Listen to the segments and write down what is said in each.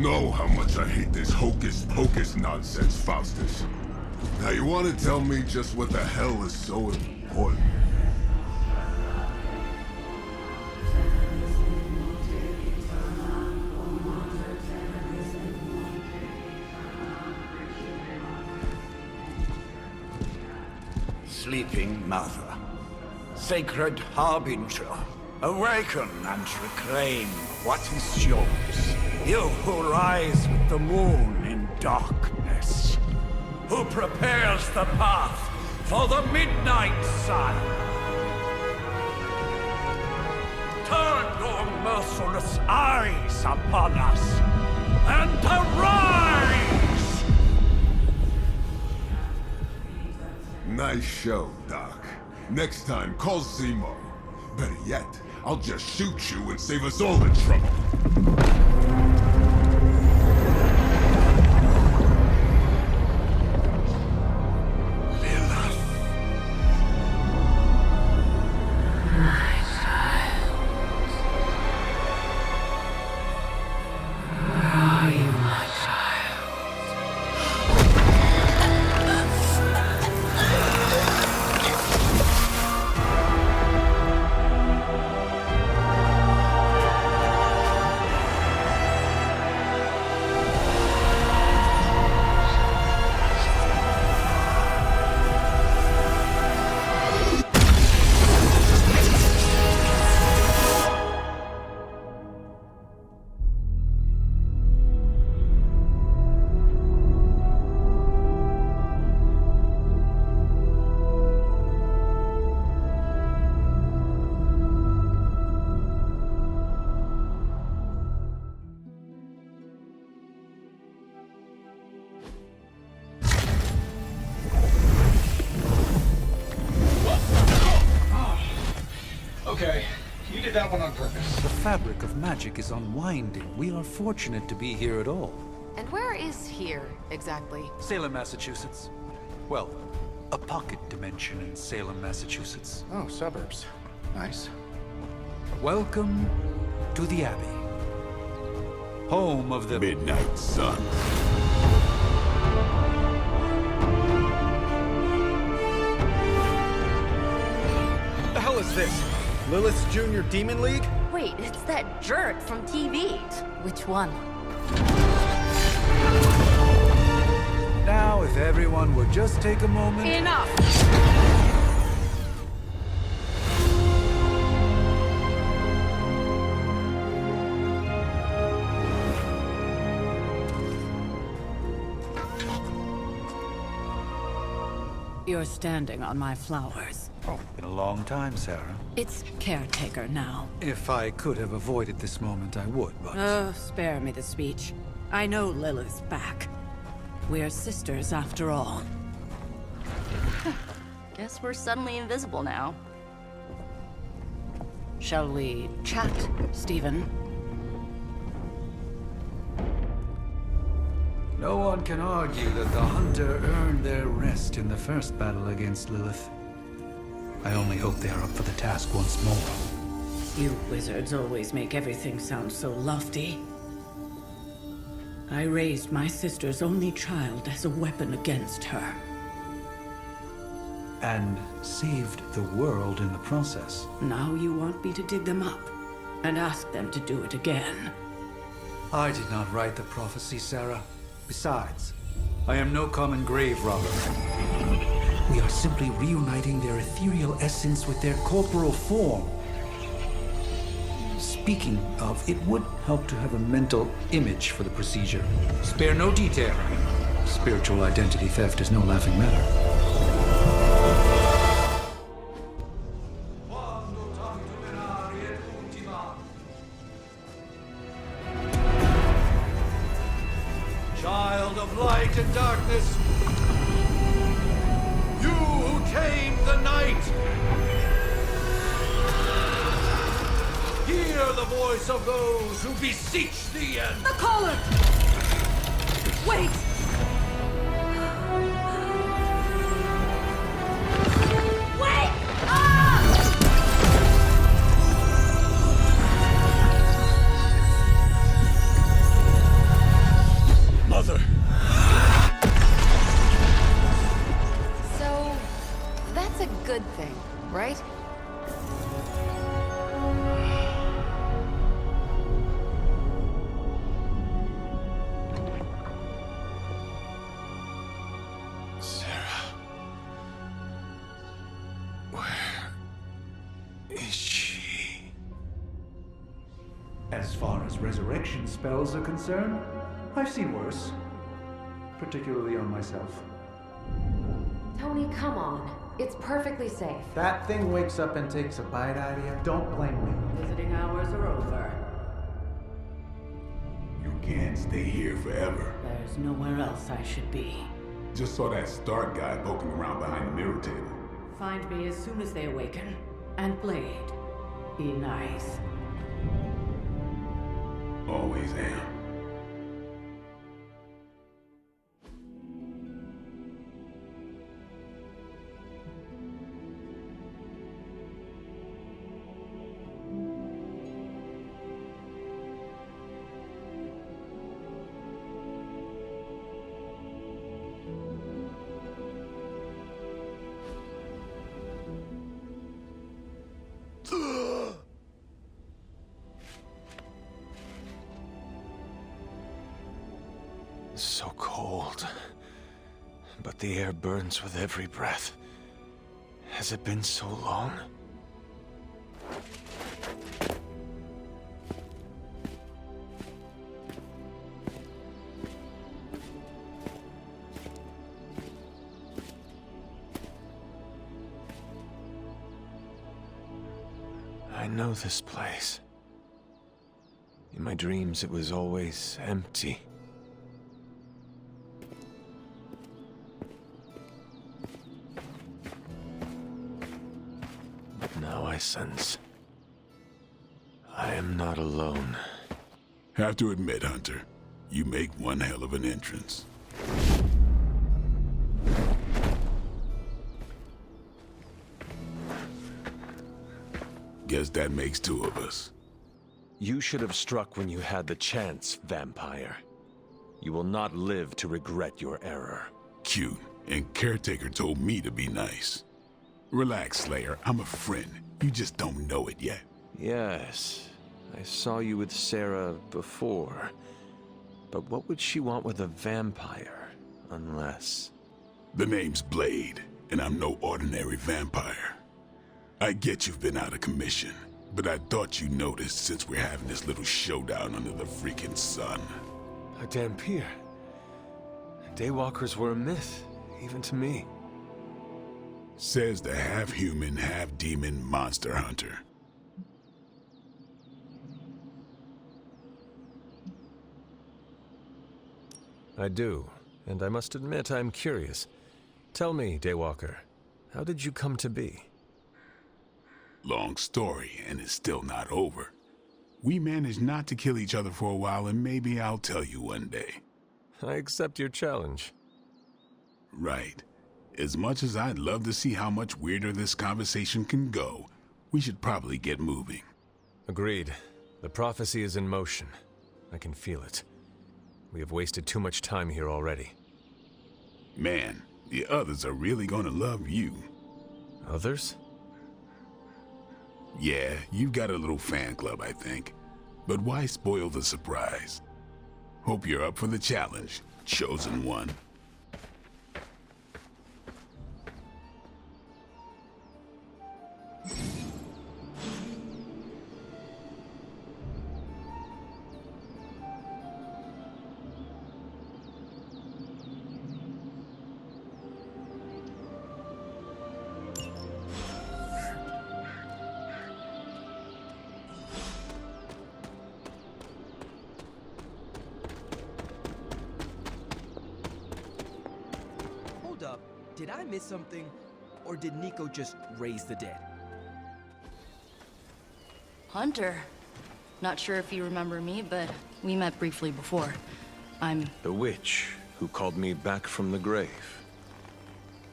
know how much I hate this hocus-pocus nonsense, Faustus. Now you want to tell me just what the hell is so important? Sleeping Mother, Sacred Harbinger, awaken and reclaim what is yours. You who rise with the moon in darkness, who prepares the path for the midnight sun. Turn your merciless eyes upon us, and arise! Nice show, Doc. Next time, call Zemo. Better yet, I'll just shoot you and save us all the trouble. Okay, you did that one on purpose. The fabric of magic is unwinding. We are fortunate to be here at all. And where is here, exactly? Salem, Massachusetts. Well, a pocket dimension in Salem, Massachusetts. Oh, suburbs. Nice. Welcome to the Abbey. Home of the Midnight Sun. What the hell is this? Lilith's Junior Demon League? Wait, it's that jerk from TV. Which one? Now, if everyone would just take a moment... Enough! You're standing on my flowers. Oh, been a long time, Sarah. It's caretaker now. If I could have avoided this moment, I would, but... Oh, spare me the speech. I know Lilith's back. We're sisters after all. Guess we're suddenly invisible now. Shall we chat, Stephen? No one can argue that the Hunter earned their rest in the first battle against Lilith. I only hope they are up for the task once more. You wizards always make everything sound so lofty. I raised my sister's only child as a weapon against her. And saved the world in the process. Now you want me to dig them up and ask them to do it again. I did not write the prophecy, Sarah. Besides, I am no common grave robber. We are simply reuniting their ethereal essence with their corporal form. Speaking of, it would help to have a mental image for the procedure. Spare no detail. Spiritual identity theft is no laughing matter. Child of light and darkness, you who tame the night, hear the voice of those who beseech thee and... The collar! Wait! Wait! As far as resurrection spells are concerned, I've seen worse. Particularly on myself. Tony, come on. It's perfectly safe. That thing wakes up and takes a bite out of you. Don't blame me. Visiting hours are over. You can't stay here forever. There's nowhere else I should be. Just saw that Stark guy poking around behind the mirror table. Find me as soon as they awaken. And Blade, be nice. Always am. So cold, but the air burns with every breath. Has it been so long? I know this place. In my dreams, it was always empty. Now I sense I am not alone. Have to admit, Hunter, you make one hell of an entrance. Guess that makes two of us. You should have struck when you had the chance, vampire. You will not live to regret your error. Cute, and Caretaker told me to be nice. Relax, Slayer. I'm a friend. You just don't know it yet. Yes, I saw you with Sarah before. But what would she want with a vampire, unless... The name's Blade, and I'm no ordinary vampire. I get you've been out of commission, but I thought you noticed since we're having this little showdown under the freaking sun. A Dampier. Daywalkers were a myth, even to me. Says the half-human, half-demon monster hunter. I do, and I must admit I'm curious. Tell me, Daywalker, how did you come to be? Long story, and it's still not over. We managed not to kill each other for a while, and maybe I'll tell you one day. I accept your challenge. Right. As much as I'd love to see how much weirder this conversation can go, we should probably get moving. Agreed. The prophecy is in motion. I can feel it. We have wasted too much time here already. Man, the others are really gonna love you. Others? Yeah, you've got a little fan club, I think. But why spoil the surprise? Hope you're up for the challenge, chosen one. Up. Did I miss something? Or did Nico just raise the dead? Hunter. Not sure if you remember me, but we met briefly before. I'm... The witch who called me back from the grave.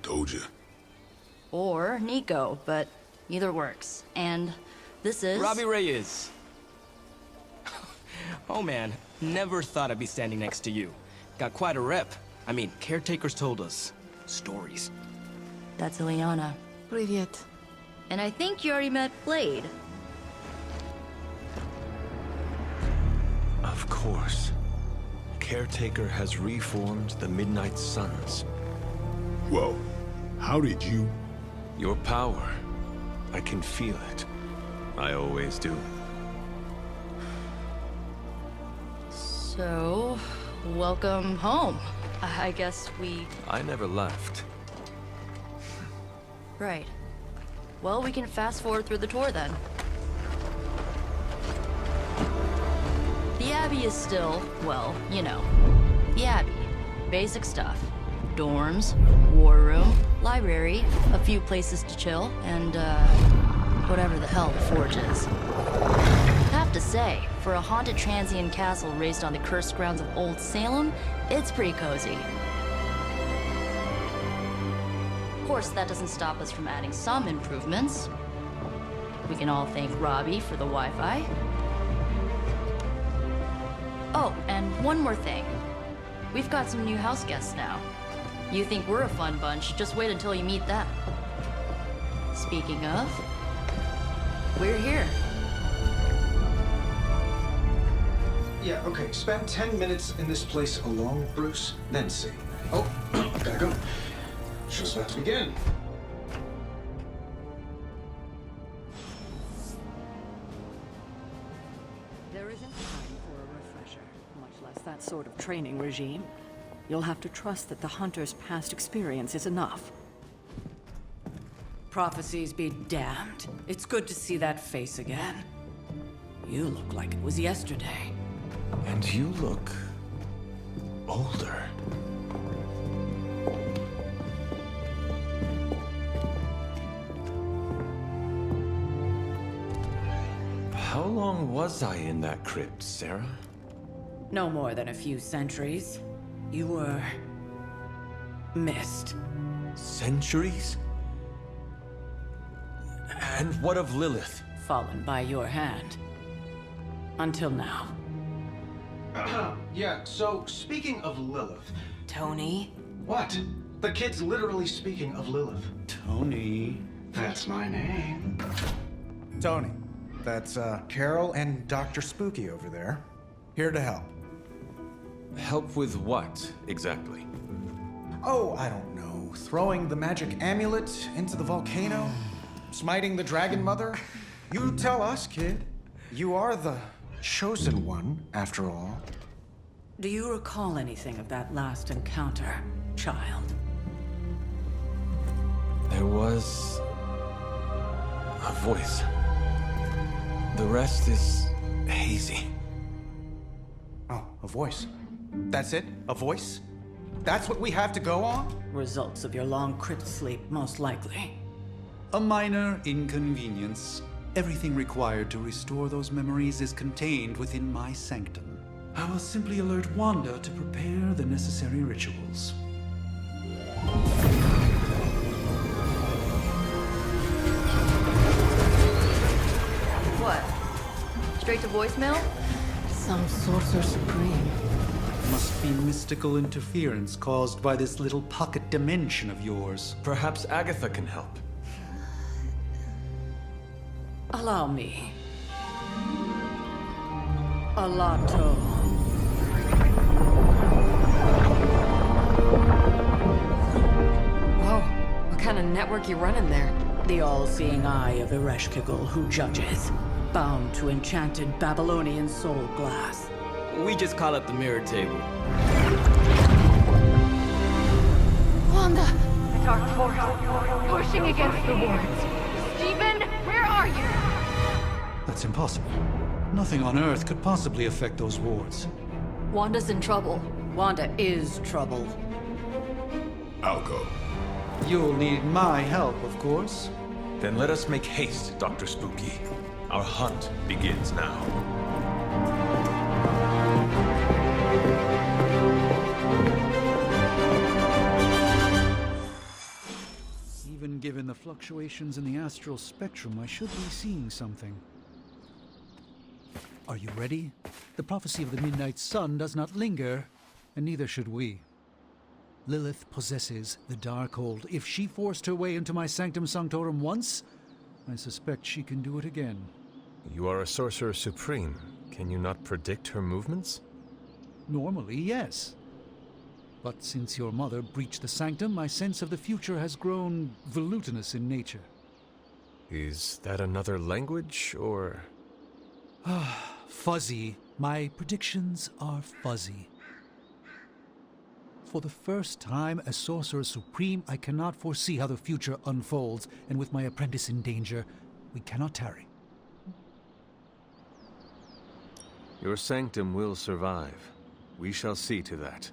Told you. Or Nico, but either works. And this is... Robbie Reyes. Oh man, never thought I'd be standing next to you. Got quite a rep. I mean, caretakers told us. Stories. That's Ileana. Привет. And I think you already met Blade. Of course. Caretaker has reformed the Midnight Suns. Whoa, how did you... Your power. I can feel it. I always do. So, welcome home. I guess we... I never left. Right. Well, we can fast forward through the tour then. The Abbey is still, well, you know, the Abbey. Basic stuff. Dorms, war room, library, a few places to chill, and, whatever the hell the Forge is. Have to say, for a haunted transient castle raised on the cursed grounds of Old Salem, it's pretty cozy. Of course, that doesn't stop us from adding some improvements. We can all thank Robbie for the Wi-Fi. Oh, and one more thing. We've got some new house guests now. You think we're a fun bunch, just wait until you meet them. Speaking of, we're here. Yeah, okay. Spend 10 minutes in this place alone, Bruce, then see. Oh, gotta go. Show's about to begin. There isn't time for a refresher, much less that sort of training regime. You'll have to trust that the Hunter's past experience is enough. Prophecies be damned. It's good to see that face again. You look like it was yesterday. And you look older. How long was I in that crypt, Sarah? No more than a few centuries. You were... missed. Centuries? And what of Lilith? Fallen by your hand. Until now. Yeah, so speaking of Lilith... Tony? What? The kid's literally speaking of Lilith. Tony. That's my name. Tony. That's, Carol and Dr. Spooky over there. Here to help. Help with what, exactly? Oh, I don't know. Throwing the magic amulet into the volcano? Smiting the Dragon Mother? You tell us, kid. You are the chosen one, after all. Do you recall anything of that last encounter, child? There was... a voice. The rest is hazy. Oh, a voice. That's it? A voice? That's what we have to go on? Results of your long crypt sleep, most likely. A minor inconvenience. Everything required to restore those memories is contained within my sanctum. I will simply alert Wanda to prepare the necessary rituals. What? Straight to voicemail? Some sorcerer supreme. Must be mystical interference caused by this little pocket dimension of yours. Perhaps Agatha can help. Allow me. Alato. Whoa, what kind of network you running there? The all-seeing eye of Ereshkigal who judges. Bound to enchanted Babylonian soul glass. We just call it the mirror table. Wanda! The dark force, pushing against the wards. Stephen, where are you? That's impossible. Nothing on Earth could possibly affect those wards. Wanda's in trouble. Wanda is trouble. I'll go. You'll need my help, of course. Then let us make haste, Dr. Spooky. Our hunt begins now. Even given the fluctuations in the astral spectrum, I should be seeing something. Are you ready? The prophecy of the Midnight Sun does not linger, and neither should we. Lilith possesses the Darkhold. If she forced her way into my Sanctum Sanctorum once, I suspect she can do it again. You are a sorcerer supreme. Can you not predict her movements? Normally, yes. But since your mother breached the sanctum, my sense of the future has grown volutinous in nature. Is that another language, or...? Fuzzy. My predictions are fuzzy. For the first time as Sorcerer Supreme, I cannot foresee how the future unfolds, and with my apprentice in danger, we cannot tarry. Your sanctum will survive. We shall see to that.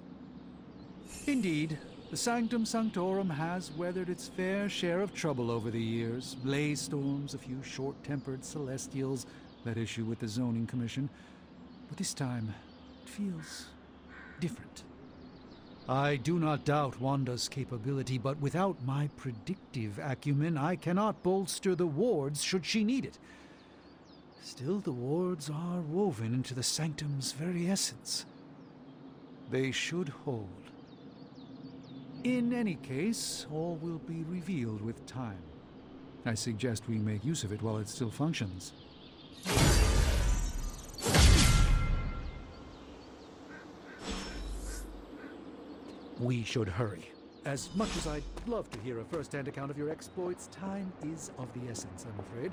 Indeed, the Sanctum Sanctorum has weathered its fair share of trouble over the years. Blaze storms, a few short-tempered celestials that issue with the Zoning Commission. But this time, it feels different. I do not doubt Wanda's capability, but without my predictive acumen, I cannot bolster the wards should she need it. Still, the wards are woven into the Sanctum's very essence. They should hold. In any case, all will be revealed with time. I suggest we make use of it while it still functions. We should hurry. As much as I'd love to hear a first-hand account of your exploits, time is of the essence, I'm afraid.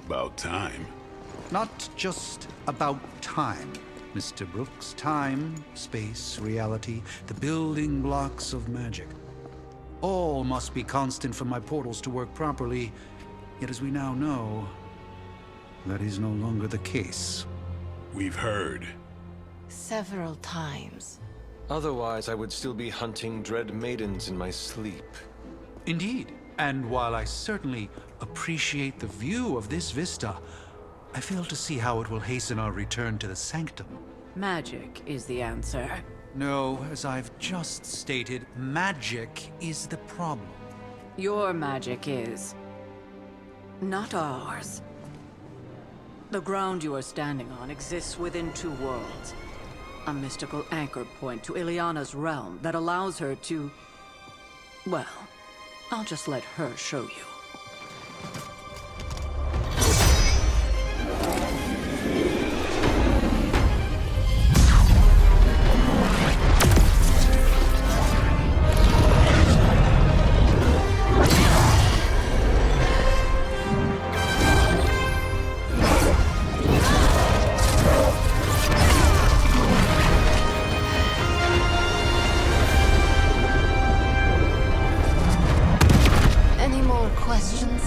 About time. Not just about time, Mr. Brooks. Time, space, reality, the building blocks of magic. All must be constant for my portals to work properly, yet as we now know, that is no longer the case. We've heard. Several times. Otherwise, I would still be hunting dread maidens in my sleep. Indeed, and while I certainly appreciate the view of this vista, I fail to see how it will hasten our return to the Sanctum. Magic is the answer. No, as I've just stated, magic is the problem. Your magic is not ours. The ground you are standing on exists within two worlds. A mystical anchor point to Ileana's realm that allows her to... Well, I'll just let her show you. Any more questions?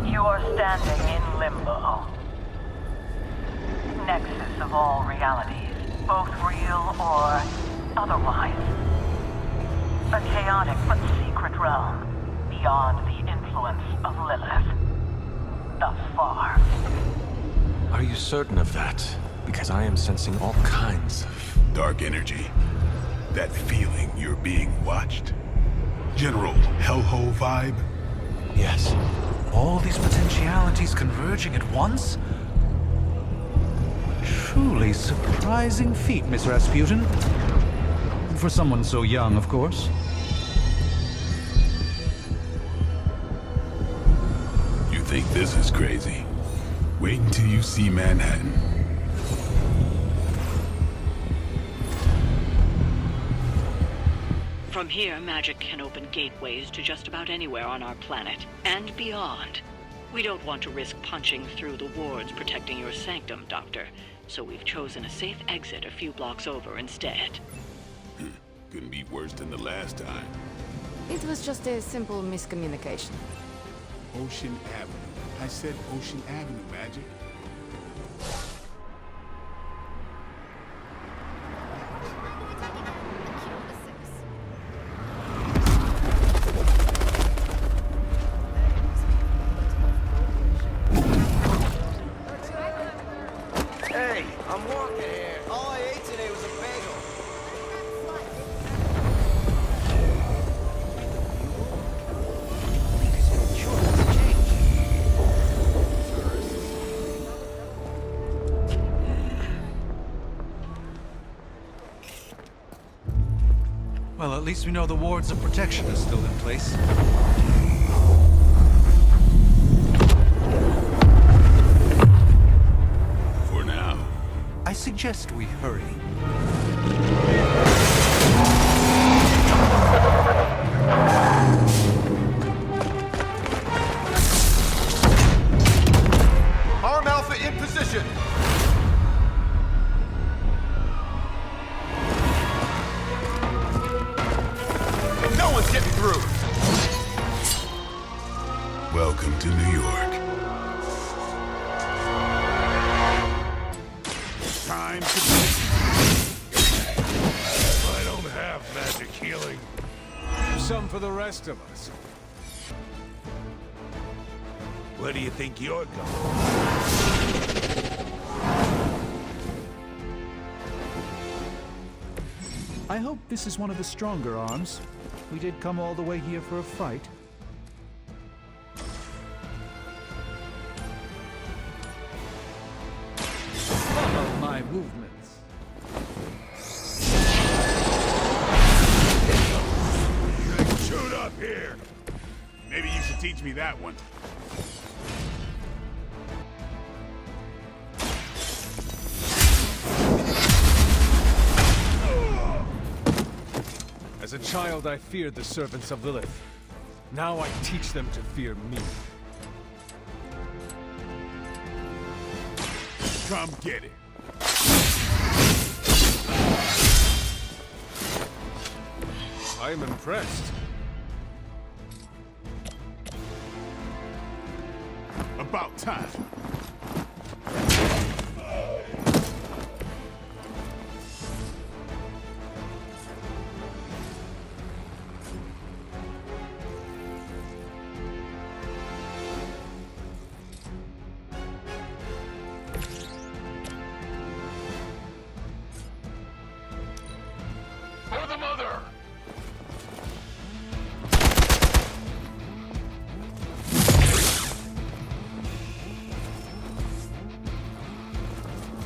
You are standing in limbo. Nexus of all realities, both real or otherwise. A chaotic but secret realm, beyond the influence of Lilith. Thus far. Are you certain of that? Because I am sensing all kinds of... Dark energy. That feeling you're being watched. General hellhole vibe. Yes. All these potentialities converging at once? Truly surprising feat, Miss Rasputin. For someone so young, of course. You think this is crazy? Wait until you see Manhattan. From here, magic can open gateways to just about anywhere on our planet, and beyond. We don't want to risk punching through the wards protecting your sanctum, Doctor, so we've chosen a safe exit a few blocks over instead. Couldn't be worse than the last time. It was just a simple miscommunication. Ocean Avenue. I said Ocean Avenue, Magic. Hey, I'm walking here. All I ate today was a bagel. Well, at least we know the wards of protection are still in place. I suggest we hurry. Arm Alpha in position. No one's getting through. Welcome to New York. Time to I don't have magic healing. Some for the rest of us. Where do you think you're going? I hope this is one of the stronger arms. We did come all the way here for a fight. Follow my movements. Shoot up here! Maybe you should teach me that one. As a child, I feared the servants of Lilith. Now I teach them to fear me. Come get it. I am impressed. About time. For the mother!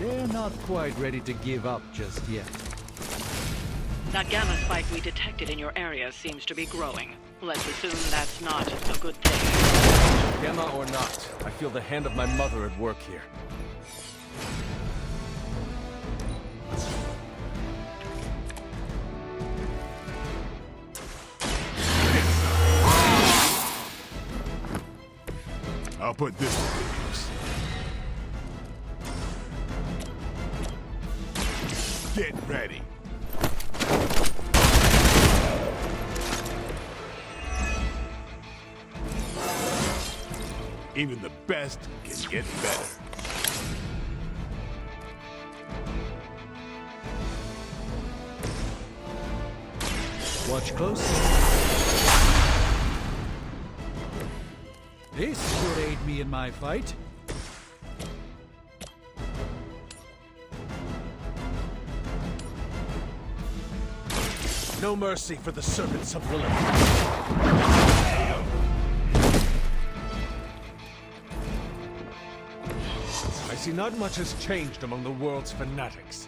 They're not quite ready to give up just yet. That gamma spike we detected in your area seems to be growing. Let's assume that's not a good thing. Gamma or not, I feel the hand of my mother at work here. I'll put this to good use. Get ready. Even the best can get better. Watch closely. This should aid me in my fight. No mercy for the servants of Lilith. I see not much has changed among the world's fanatics.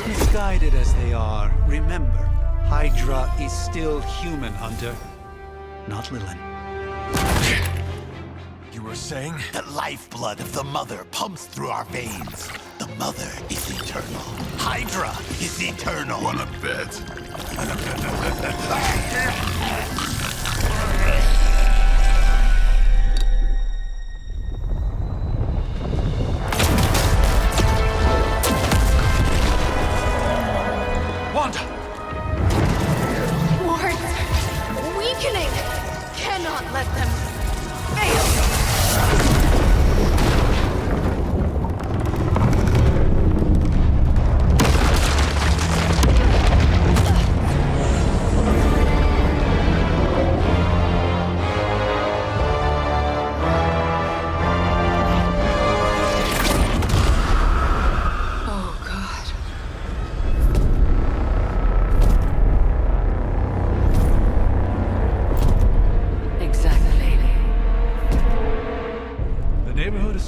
Misguided as they are, remember, Hydra is still human, Hunter. Not Lilith. You were saying? The lifeblood of the Mother pumps through our veins. The Mother is eternal. Hydra is eternal. Wanna bet? Wanda! Wards! Weakening! Cannot let them fail!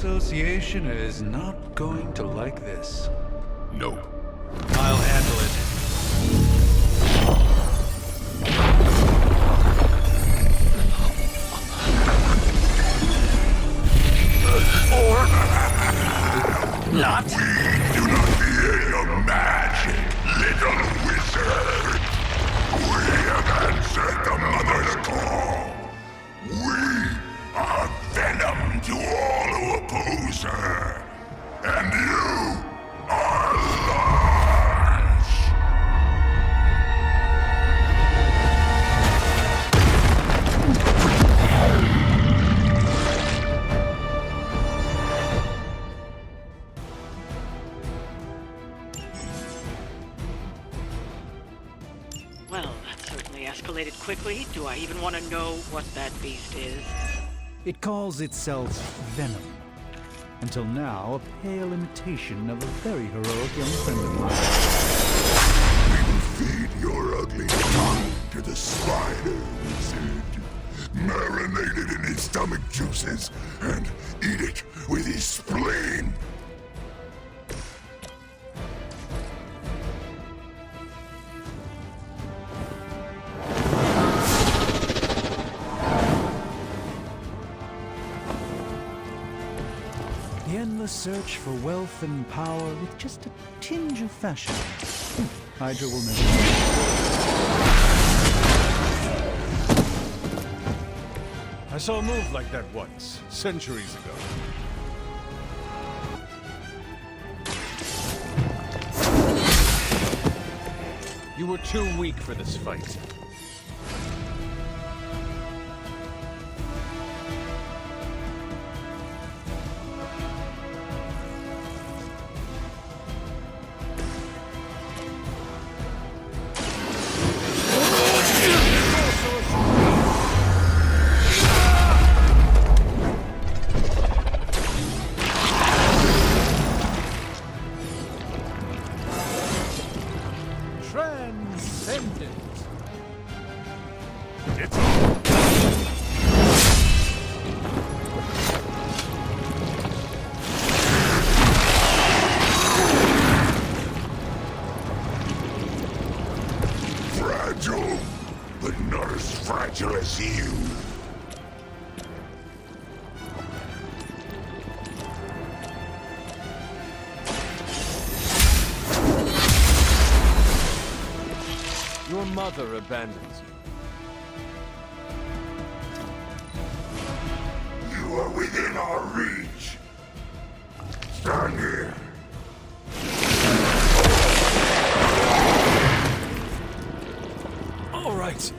Association is not going to like this. No. I'll handle it. Or not. We do not fear your magic, little wizard. We have answered the Mother's call. We are venom to all who oppose her. And you are lost. Well, that certainly escalated quickly. Do I even want to know what that beast is? It calls itself Venom. Until now, a pale imitation of a very heroic young friend of mine. We will feed your ugly tongue to the spider wizard. Marinate it in his stomach juices and eat it with his spleen. The endless search for wealth and power with just a tinge of fashion. Hydra will never I saw a move like that once, centuries ago. You were too weak for this fight. Transcendent. It's on. Fragile, but not as fragile as you. Your mother abandons you. You are within our reach. Stand here. All right.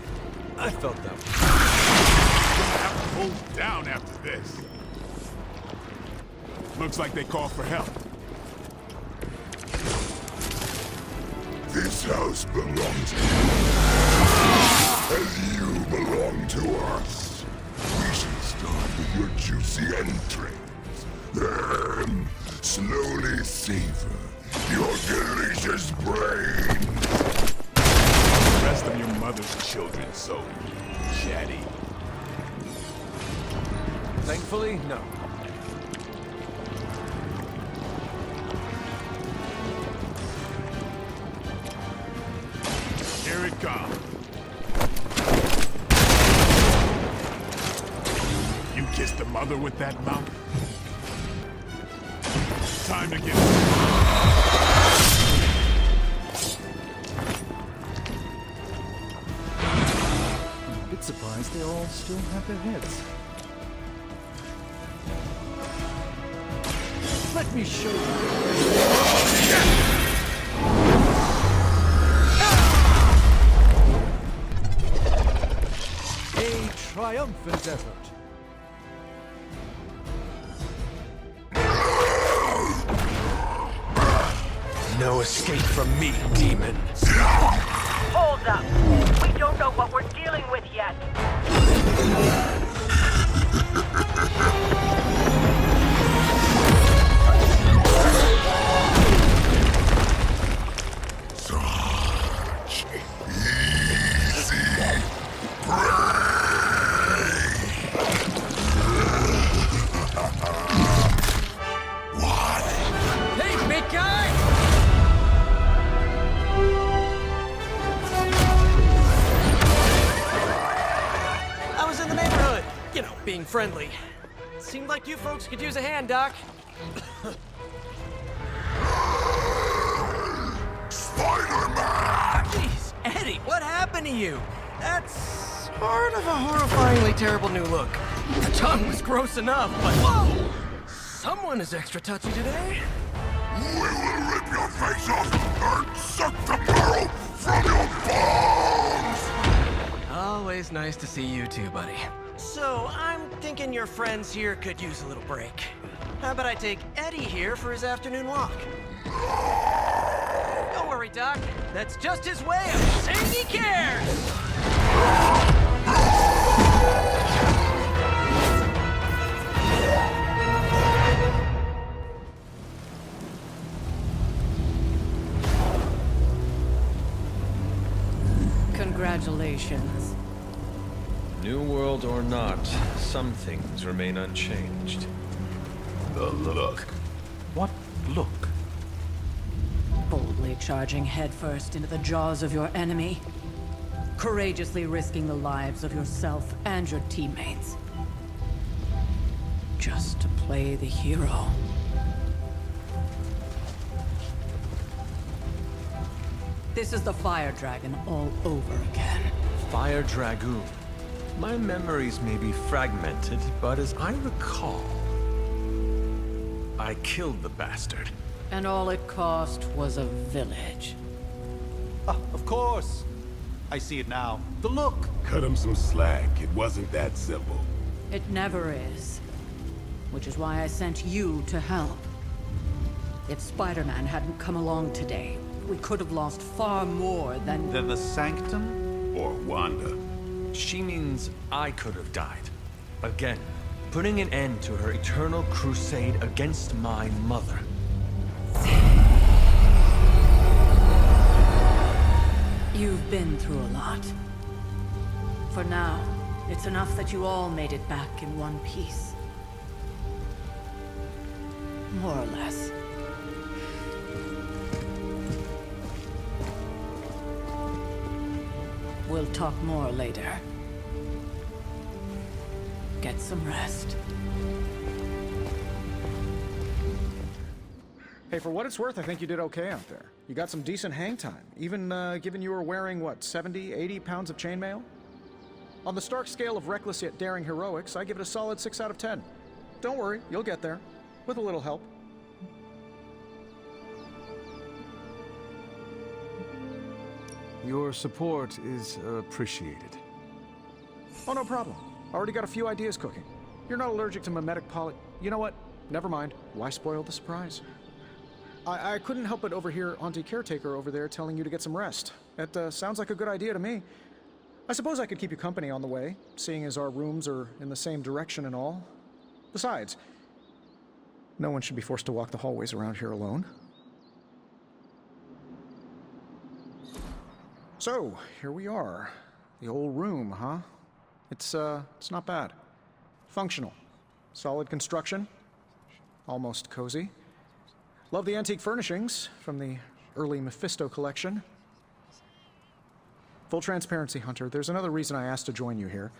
I felt that one. Gonna have to hold down after this. Looks like they call for help. This house belongs to you. As you belong to us. We should start with your juicy entrails. Then slowly savor your delicious brain. The rest of your mother's children so chatty. Thankfully, no. Here it comes. You kissed the mother with that mouth? Time to get... I'm a bit surprised they all still have their heads. Let me show you. A triumphant effort. No escape from me, demon. Hold up. We don't know what we're dealing with yet. Such easy prey. being friendly. Seemed like you folks could use a hand, Doc. Spider-Man! Jeez, Eddie, what happened to you? That's sort of a horrifyingly terrible new look. The tongue was gross enough, but whoa! Someone is extra touchy today. We will rip your face off and suck the marrow from your bones! Always nice to see you too, buddy. So, I'm thinking your friends here could use a little break. How about I take Eddie here for his afternoon walk? Don't worry, Doc. That's just his way of saying he cares! Congratulations. New world or not, some things remain unchanged. The look. What look? Boldly charging headfirst into the jaws of your enemy. Courageously risking the lives of yourself and your teammates. Just to play the hero. This is the Fire Dragon all over again. Fire Dragoon. My memories may be fragmented, but as I recall, I killed the bastard. And all it cost was a village. Ah, of course. I see it now. The look. Cut him some slack. It wasn't that simple. It never is. Which is why I sent you to help. If Spider-Man hadn't come along today, we could have lost far more than... Then the Sanctum? Or Wanda. She means I could have died. Again, putting an end to her eternal crusade against my mother. You've been through a lot. For now, it's enough that you all made it back in one piece. More or less. We'll talk more later. Get some rest. Hey, for what it's worth, I think you did okay out there. You got some decent hang time, even given you were wearing, what, 70, 80 pounds of chainmail? On the Stark scale of reckless yet daring heroics, I give it a solid 6 out of 10. Don't worry, you'll get there. With a little help. Your support is appreciated. Oh, no problem. Already got a few ideas cooking. You're not allergic to mimetic poly... You know what? Never mind. Why spoil the surprise? I couldn't help but overhear Auntie Caretaker over there telling you to get some rest. That sounds like a good idea to me. I suppose I could keep you company on the way, seeing as our rooms are in the same direction and all. Besides, no one should be forced to walk the hallways around here alone. So, here we are. The old room, huh? It's not bad. Functional. Solid construction. Almost cozy. Love the antique furnishings from the early Mephisto collection. Full transparency, Hunter, there's another reason I asked to join you here,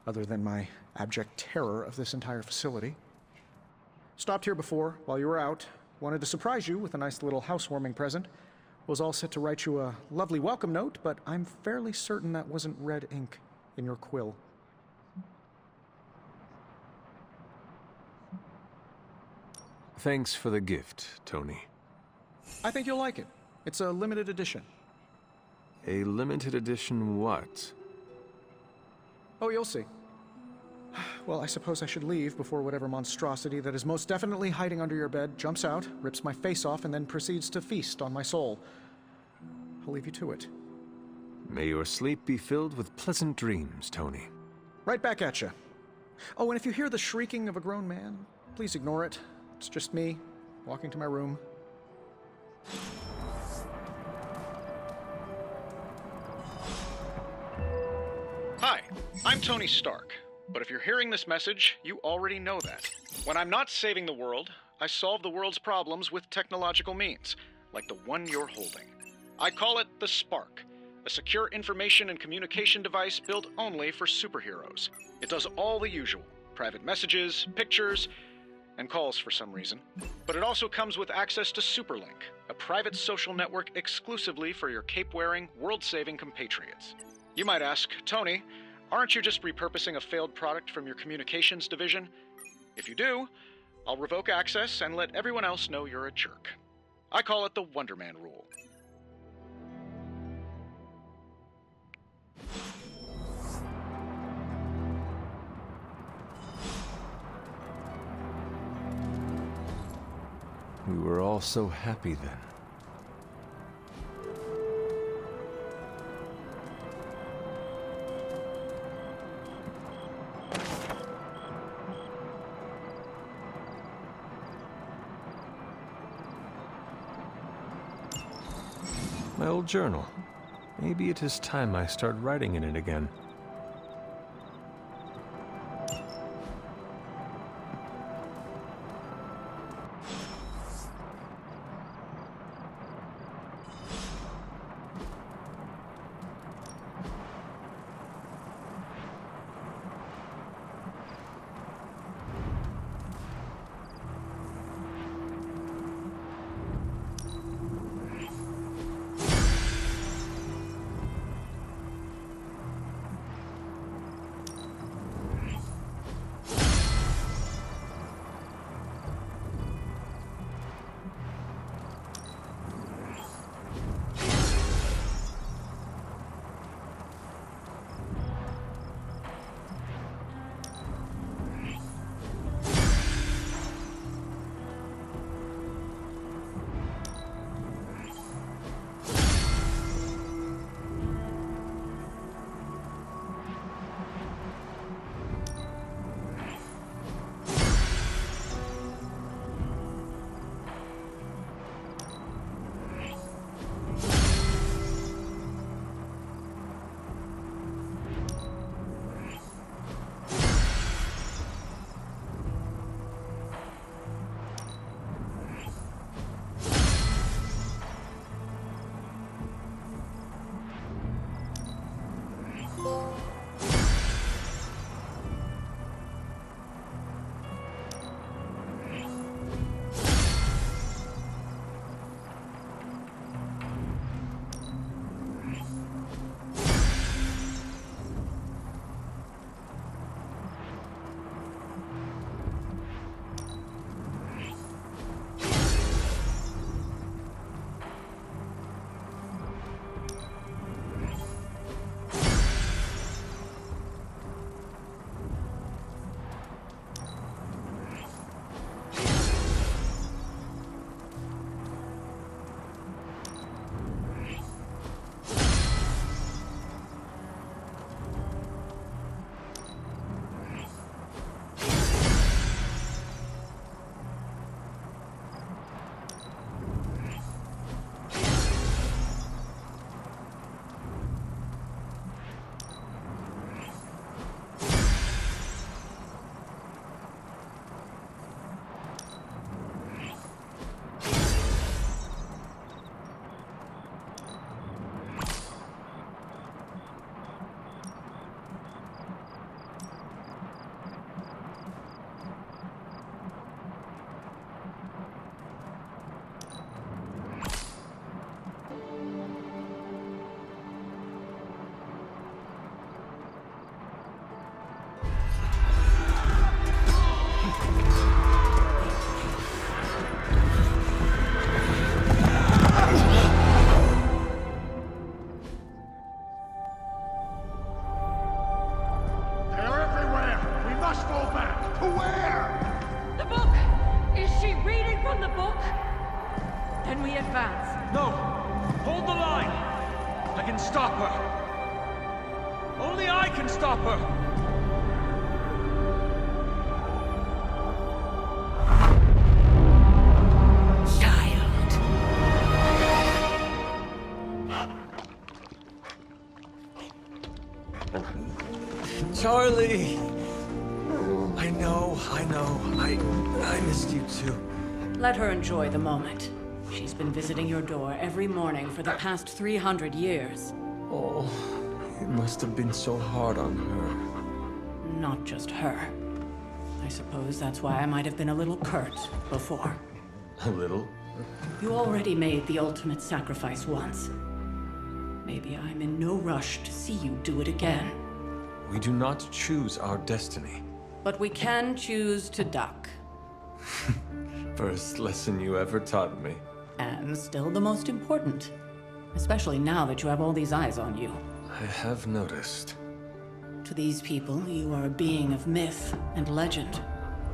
other than my abject terror of this entire facility. Stopped here before, while you were out. Wanted to surprise you with a nice little housewarming present. Was all set to write you a lovely welcome note, but I'm fairly certain that wasn't red ink in your quill. Thanks for the gift, Tony. I think you'll like it. It's a limited edition. A limited edition what? Oh, you'll see. Well, I suppose I should leave before whatever monstrosity that is most definitely hiding under your bed jumps out, rips my face off, and then proceeds to feast on my soul. I'll leave you to it. May your sleep be filled with pleasant dreams, Tony. Right back at you. Oh, and if you hear the shrieking of a grown man, please ignore it. It's just me, walking to my room. Hi, I'm Tony Stark. But if you're hearing this message, you already know that. When I'm not saving the world, I solve the world's problems with technological means, like the one you're holding. I call it the Spark, a secure information and communication device built only for superheroes. It does all the usual: private messages, pictures, and calls for some reason. But it also comes with access to Superlink, a private social network exclusively for your cape-wearing, world-saving compatriots. You might ask, Tony, aren't you just repurposing a failed product from your communications division? If you do, I'll revoke access and let everyone else know you're a jerk. I call it the Wonder Man rule. We were all so happy then. My old journal. Maybe it is time I start writing in it again. Charlie! I know. I missed you too. Let her enjoy the moment. She's been visiting your door every morning for the past 300 years. Oh, it must have been so hard on her. Not just her. I suppose that's why I might have been a little curt before. A little? You already made the ultimate sacrifice once. Maybe I'm in no rush to see you do it again. We do not choose our destiny. But we can choose to duck. First lesson you ever taught me. And still the most important. Especially now that you have all these eyes on you. I have noticed. To these people, you are a being of myth and legend.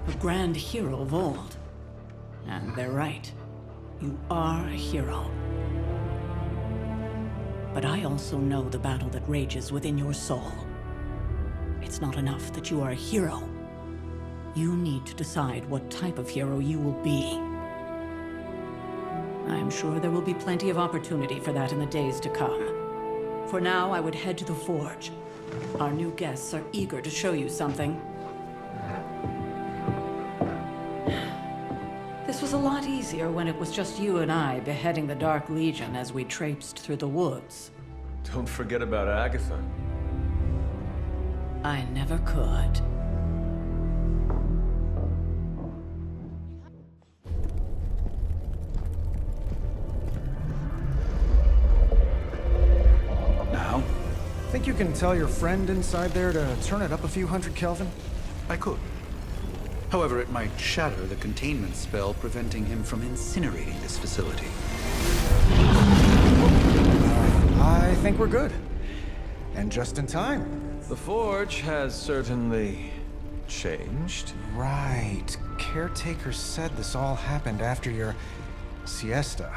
A grand hero of old. And they're right. You are a hero. But I also know the battle that rages within your soul. It's not enough that you are a hero. You need to decide what type of hero you will be. I am sure there will be plenty of opportunity for that in the days to come. For now, I would head to the Forge. Our new guests are eager to show you something. This was a lot easier when it was just you and I beheading the Dark Legion as we traipsed through the woods. Don't forget about Agatha. I never could. Now? Think you can tell your friend inside there to turn it up a few hundred Kelvin? I could. However, it might shatter the containment spell preventing him from incinerating this facility. I think we're good. And just in time. The Forge has certainly changed. Right. Caretaker said this all happened after your siesta.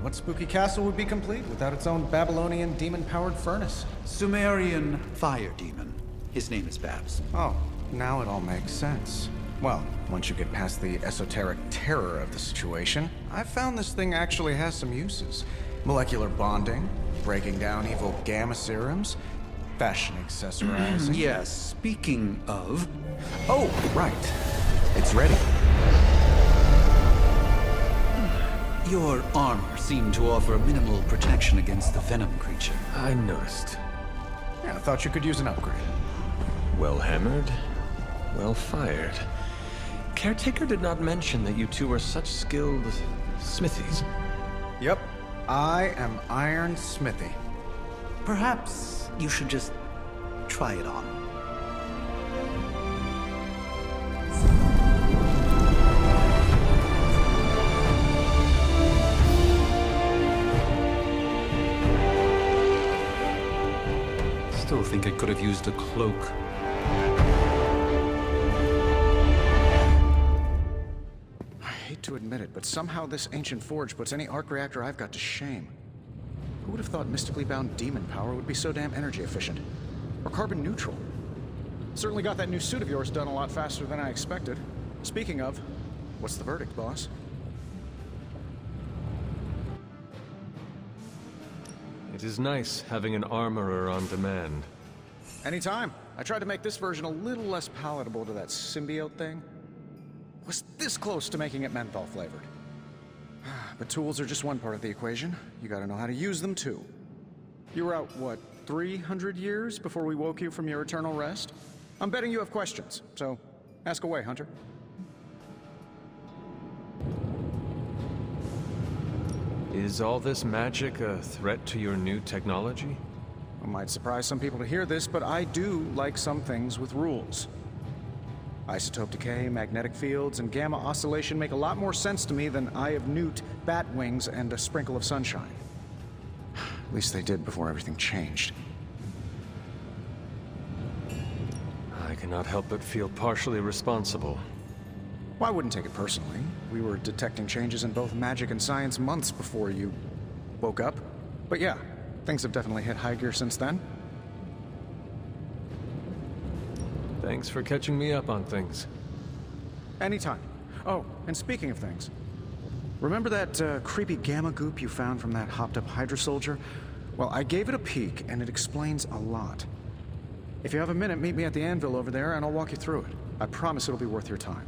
What spooky castle would be complete without its own Babylonian demon-powered furnace? Sumerian fire demon. His name is Babs. Oh, now it all makes sense. Well, once you get past the esoteric terror of the situation, I've found this thing actually has some uses. Molecular bonding, breaking down evil gamma serums, fashion accessorizing. Yes, speaking of... Oh, right. It's ready. Your armor seemed to offer minimal protection against the venom creature. I noticed. Yeah, I thought you could use an upgrade. Well hammered, well fired. Caretaker did not mention that you two are such skilled smithies. Yep, I am Iron Smithy. Perhaps you should just try it on. Still think I could have used a cloak. I hate to admit it, but somehow this ancient forge puts any arc reactor I've got to shame. Who would have thought mystically bound demon power would be so damn energy efficient? Or carbon neutral? Certainly got that new suit of yours done a lot faster than I expected. Speaking of, what's the verdict, boss? It is nice having an armorer on demand. Anytime. I tried to make this version a little less palatable to that symbiote thing. Was this close to making it menthol flavored. But tools are just one part of the equation. You gotta know how to use them too. You were out, what, 300 years before we woke you from your eternal rest? I'm betting you have questions, so ask away, Hunter. Is all this magic a threat to your new technology? It might surprise some people to hear this, but I do like some things with rules. Isotope decay, magnetic fields, and gamma oscillation make a lot more sense to me than Eye of Newt, bat wings, and a sprinkle of sunshine. At least they did before everything changed. I cannot help but feel partially responsible. Well, I wouldn't take it personally. We were detecting changes in both magic and science months before you woke up. But yeah, things have definitely hit high gear since then. Thanks for catching me up on things. Anytime. Oh, and speaking of things, remember that creepy gamma goop you found from that hopped-up Hydra soldier? Well, I gave it a peek, and it explains a lot. If you have a minute, meet me at the anvil over there, and I'll walk you through it. I promise it'll be worth your time.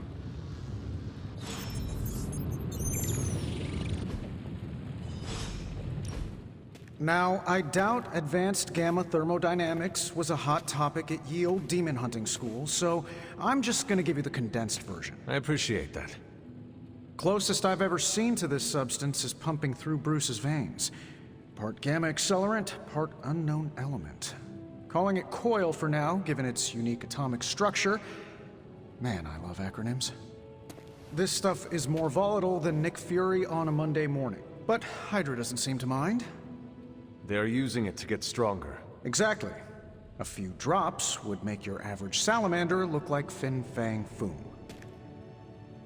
Now, I doubt advanced gamma thermodynamics was a hot topic at ye old demon hunting school, so I'm just gonna give you the condensed version. I appreciate that. Closest I've ever seen to this substance is pumping through Bruce's veins. Part gamma accelerant, part unknown element. Calling it coil for now, given its unique atomic structure. Man, I love acronyms. This stuff is more volatile than Nick Fury on a Monday morning. But Hydra doesn't seem to mind. They're using it to get stronger. Exactly. A few drops would make your average salamander look like Fin Fang Foom.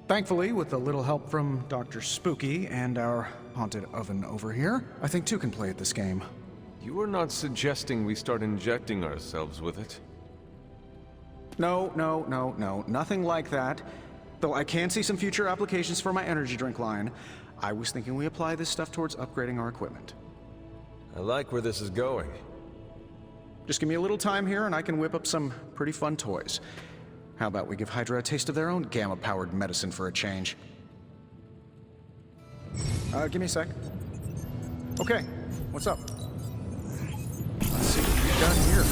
Thankfully, with a little help from Dr. Spooky and our haunted oven over here, I think two can play at this game. You are not suggesting we start injecting ourselves with it? No, nothing like that. Though I can see some future applications for my energy drink line. I was thinking we apply this stuff towards upgrading our equipment. I like where this is going. Just give me a little time here and I can whip up some pretty fun toys. How about we give Hydra a taste of their own gamma-powered medicine for a change? Give me a sec. Okay, what's up? Let's see what we've done here.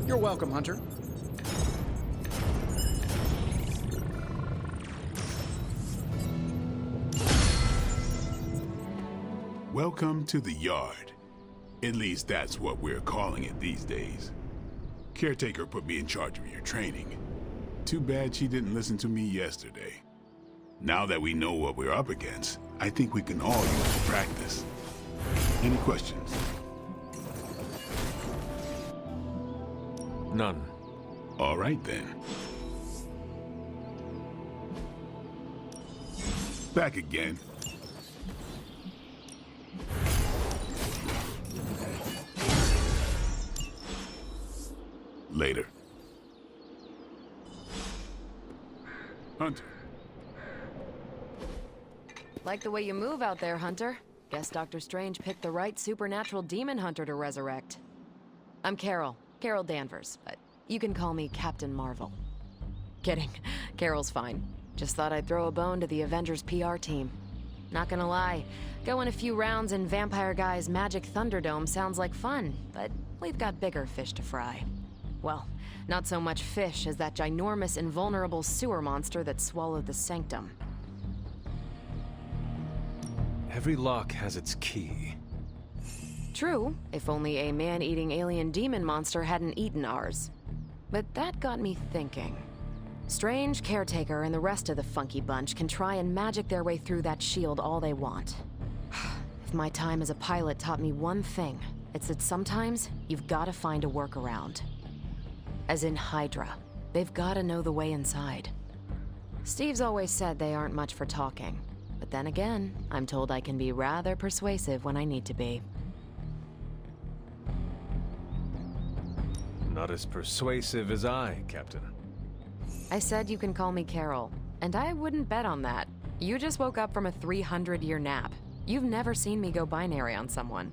You're welcome, Hunter. Welcome to the yard. At least that's what we're calling it these days. Caretaker put me in charge of your training. Too bad she didn't listen to me yesterday. Now that we know what we're up against, I think we can all use the practice. Any questions? None. All right then. Back again. Later. Hunter. Like the way you move out there, Hunter. Guess Dr. Strange picked the right supernatural demon hunter to resurrect. I'm Carol Danvers, but you can call me Captain Marvel. Kidding, Carol's fine. Just thought I'd throw a bone to the Avengers PR team. Not gonna lie, going a few rounds in Vampire Guy's Magic Thunderdome sounds like fun, but we've got bigger fish to fry. Well, not so much fish as that ginormous invulnerable sewer monster that swallowed the Sanctum. Every lock has its key. True, if only a man-eating alien demon monster hadn't eaten ours. But that got me thinking. Strange, Caretaker, and the rest of the funky bunch can try and magic their way through that shield all they want. If my time as a pilot taught me one thing, it's that sometimes you've got to find a workaround. As in Hydra. They've got to know the way inside. Steve's always said they aren't much for talking. But then again, I'm told I can be rather persuasive when I need to be. Not as persuasive as I, Captain. I said you can call me Carol, and I wouldn't bet on that. You just woke up from a 300-year nap. You've never seen me go binary on someone.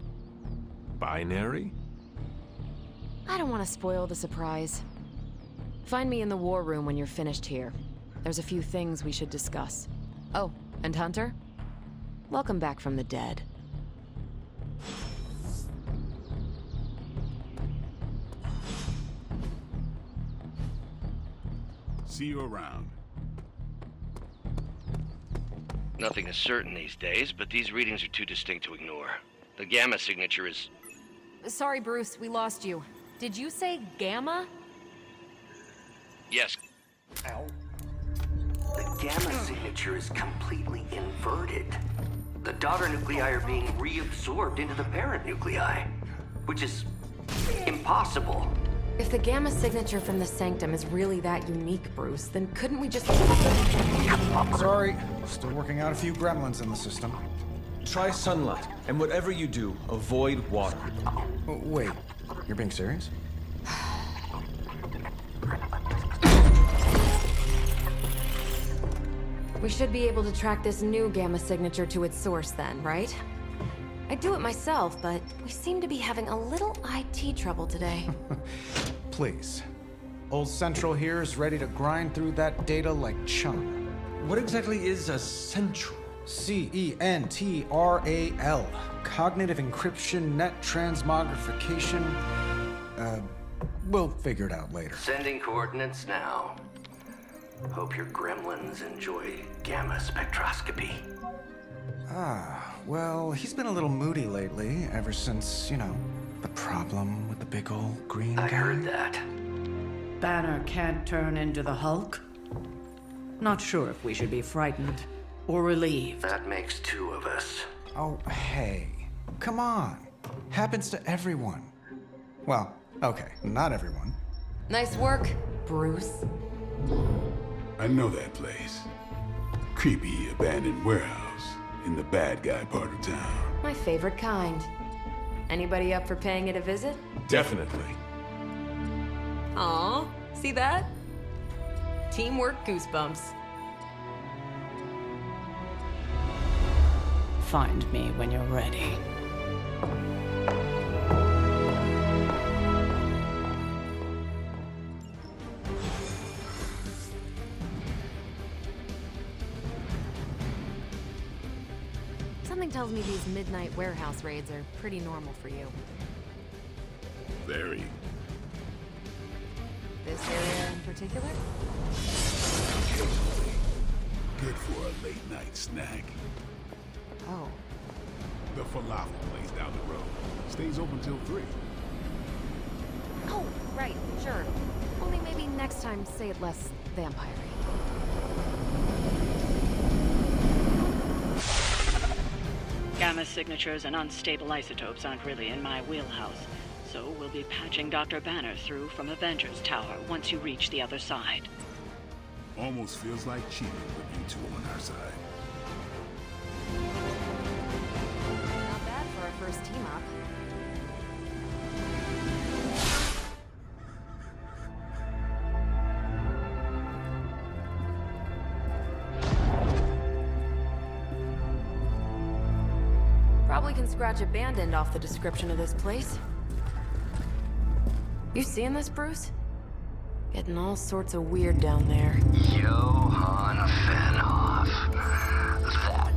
Binary? I don't want to spoil the surprise. Find me in the war room when you're finished here. There's a few things we should discuss. Oh, and Hunter? Welcome back from the dead. See you around. Nothing is certain these days, but these readings are too distinct to ignore. The gamma signature is... Sorry, Bruce, we lost you. Did you say gamma? Yes. Ow. The gamma signature is completely inverted. The daughter nuclei are being reabsorbed into the parent nuclei, which is impossible. If the gamma signature from the Sanctum is really that unique, Bruce, then couldn't we just... Sorry, still working out a few gremlins in the system. Try sunlight, and whatever you do, avoid water. Wait, you're being serious? We should be able to track this new gamma signature to its source then, right? I'd do it myself, but we seem to be having a little IT trouble today. Please. Old Central here is ready to grind through that data like chum. What exactly is a central? CENTRAL. Cognitive encryption, net transmogrification. We'll figure it out later. Sending coordinates now. Hope your gremlins enjoy gamma spectroscopy. Well, he's been a little moody lately, ever since, the problem with the big old green guy. I heard that. Banner can't turn into the Hulk? Not sure if we should be frightened or relieved. That makes two of us. Oh, hey. Come on. Happens to everyone. Well, okay, not everyone. Nice work, Bruce. I know that place. Creepy abandoned warehouse in the bad guy part of town. My favorite kind. Anybody up for paying it a visit? Definitely. Aw, see that? Teamwork goosebumps. Find me when you're ready. Something tells me these midnight warehouse raids are pretty normal for you. Very. This area in particular? Occasionally. Good for a late night snack. Oh. The falafel place down the road. Stays open till 3. Oh, right, sure. Only maybe next time say it less vampire-y. Gamma signatures and unstable isotopes aren't really in my wheelhouse, so we'll be patching Dr. Banner through from Avengers Tower once you reach the other side. Almost feels like cheating with you two on our side. Not bad for our first team-up. Probably can scratch abandoned off the description of this place. You seeing this, Bruce? Getting all sorts of weird down there. Johann Fenhoff. That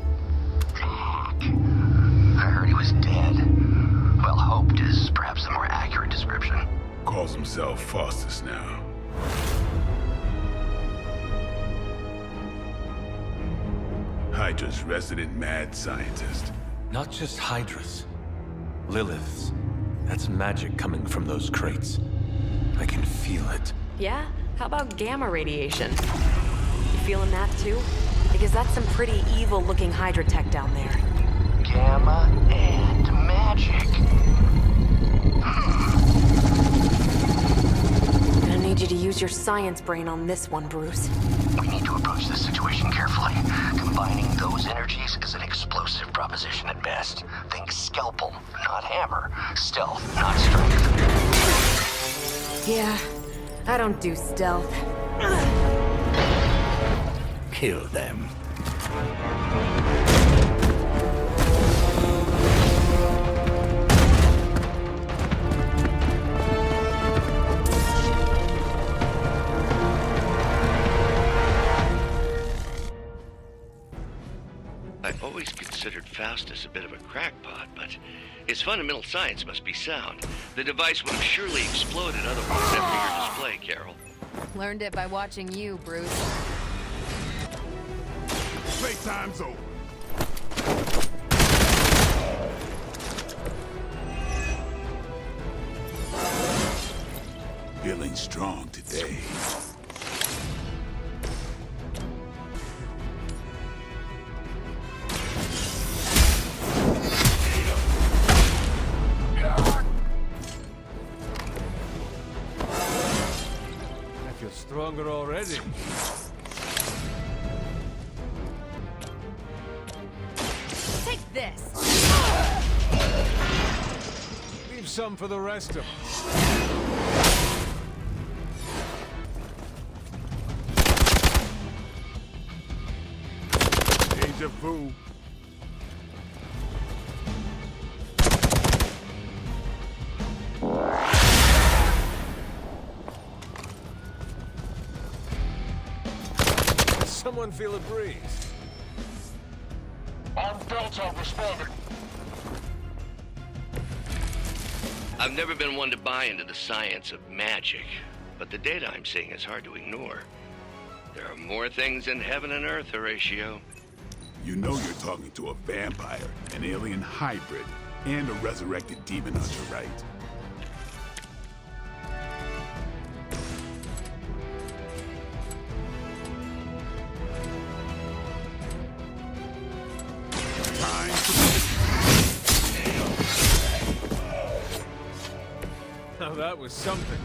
hack. I heard he was dead. Well, hoped is perhaps the more accurate description. Calls himself Faustus now. Hydra's resident mad scientist. Not just Hydra's. Lilith's. That's magic coming from those crates. I can feel it. Yeah? How about gamma radiation? You feeling that too? Because that's some pretty evil-looking Hydra tech down there. Gamma and magic. Gonna need you to use your science brain on this one, Bruce. We need to approach this situation carefully. Combining those energies is an explosive proposition at best. Think scalpel, not hammer. Stealth, not strength. Yeah, I don't do stealth. Kill them. I've always considered Faustus a bit of a crackpot, but his fundamental science must be sound. The device would have surely exploded otherwise after your display, Carol. Learned it by watching you, Bruce. Playtime's over. Feeling strong today. Stronger already. Take this. Leave some for the rest of us. Deja vu. Someone feel a breeze. Delta responding. I've never been one to buy into the science of magic, but the data I'm seeing is hard to ignore. There are more things in heaven and earth, Horatio. You know you're talking to a vampire, an alien hybrid, and a resurrected demon hunter, right? Now that was something.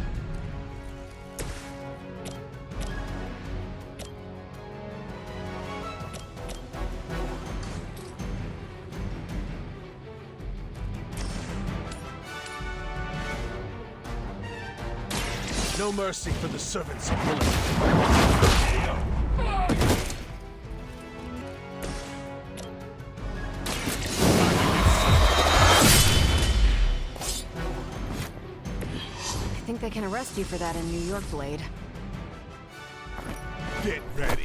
No mercy for the servants of Lilith. I think they can arrest you for that in New York, Blade. Get ready.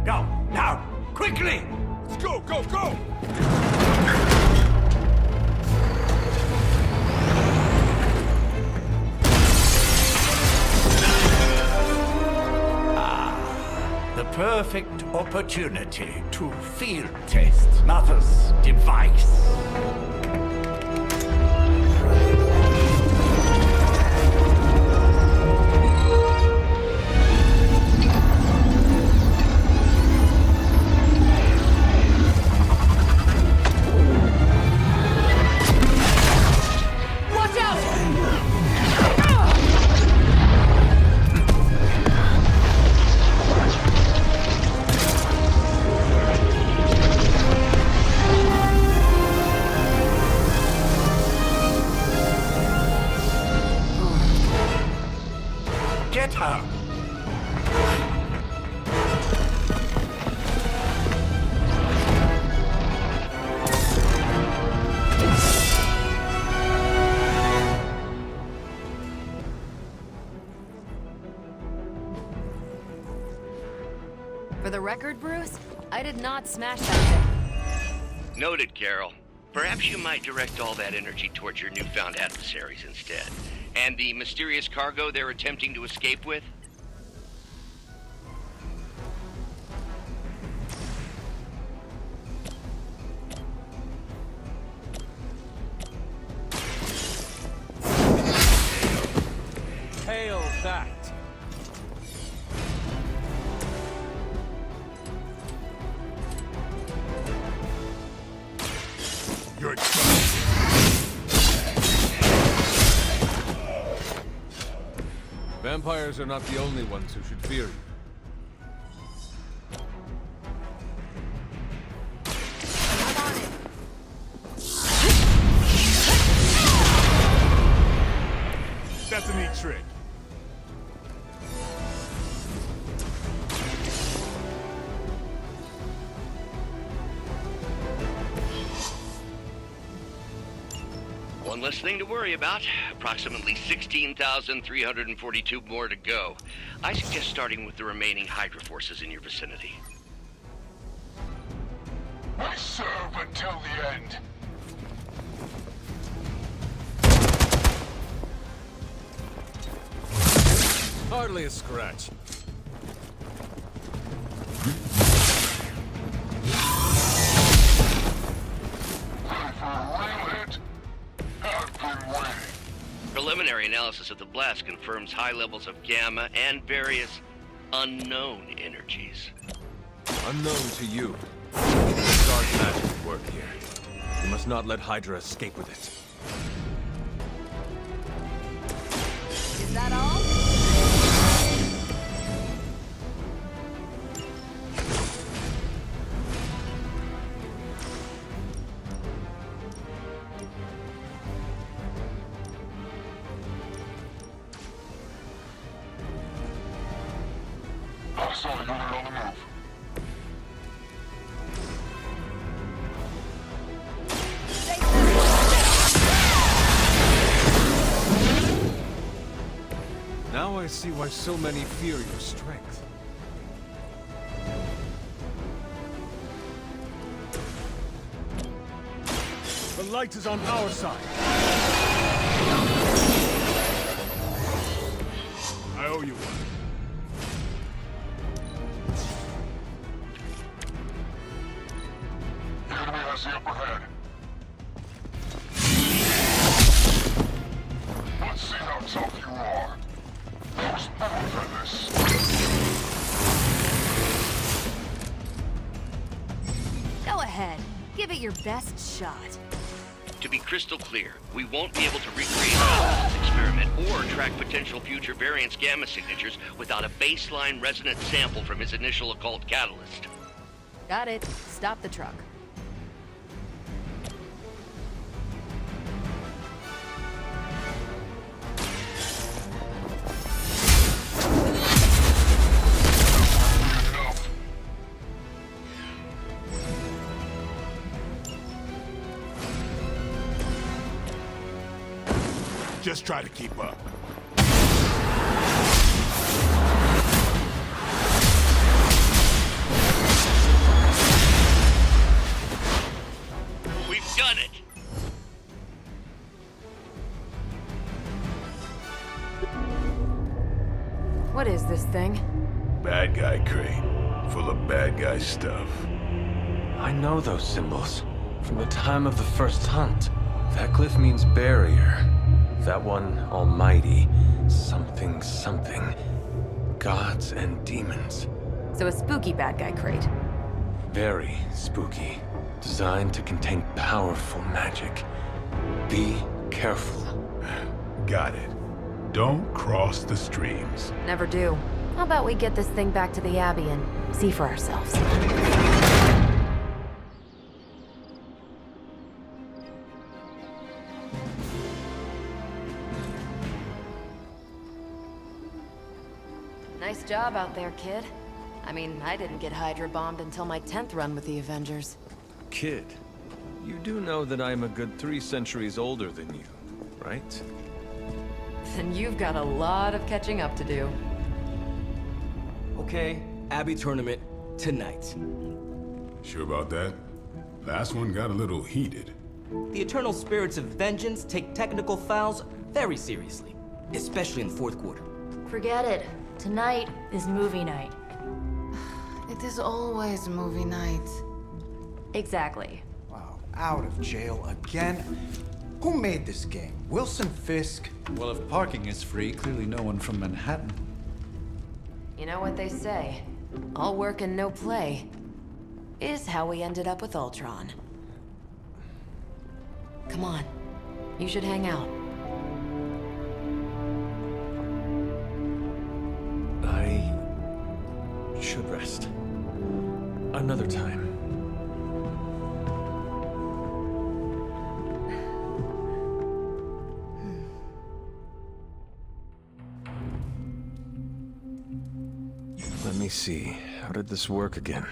Go, now, quickly! Let's go, go, go! The perfect opportunity to field test Mother's device. Watch out! Get her! For the record, Bruce, I did not smash that thing. Noted, Carol. Perhaps you might direct all that energy towards your newfound adversaries instead. And the mysterious cargo they're attempting to escape with? Hail that! You're done. Vampires are not the only ones who should fear you. That's a neat trick. One less thing to worry about. Approximately 16,342 more to go. I suggest starting with the remaining Hydra forces in your vicinity. We serve until the end. Hardly a scratch. Preliminary analysis of the blast confirms high levels of gamma and various unknown energies. Unknown to you. Dark magic at work here. You must not let Hydra escape with it. Is that all? I see why so many fear your strength. The light is on our side. I owe you one. The enemy has the upper hand. Let's see how tough you are. There's more than this. Go ahead. Give it your best shot. To be crystal clear, we won't be able to recreate Alvin's experiment or track potential future variants' gamma signatures without a baseline resonant sample from his initial occult catalyst. Got it. Stop the truck. Just try to keep up. We've done it! What is this thing? Bad guy crate. Full of bad guy stuff. I know those symbols. From the time of the first hunt. That glyph means barrier. That one, almighty. Something, something. Gods and demons. So a spooky bad guy crate. Very spooky. Designed to contain powerful magic. Be careful. Got it. Don't cross the streams. Never do. How about we get this thing back to the Abbey and see for ourselves? Nice job out there, kid. I mean, I didn't get Hydra bombed until my 10th run with the Avengers. Kid, you do know that I'm a good 3 centuries older than you, right? Then you've got a lot of catching up to do. Okay, Abbey tournament tonight. Sure about that? Last one got a little heated. The Eternal Spirits of Vengeance take technical fouls very seriously, especially in the fourth quarter. Forget it. Tonight is movie night. It is always movie night. Exactly. Wow, out of jail again? Who made this game? Wilson Fisk? Well, if parking is free, clearly no one from Manhattan. You know what they say? All work and no play is how we ended up with Ultron. Come on. You should hang out. I should rest. Another time. Let me see. How did this work again?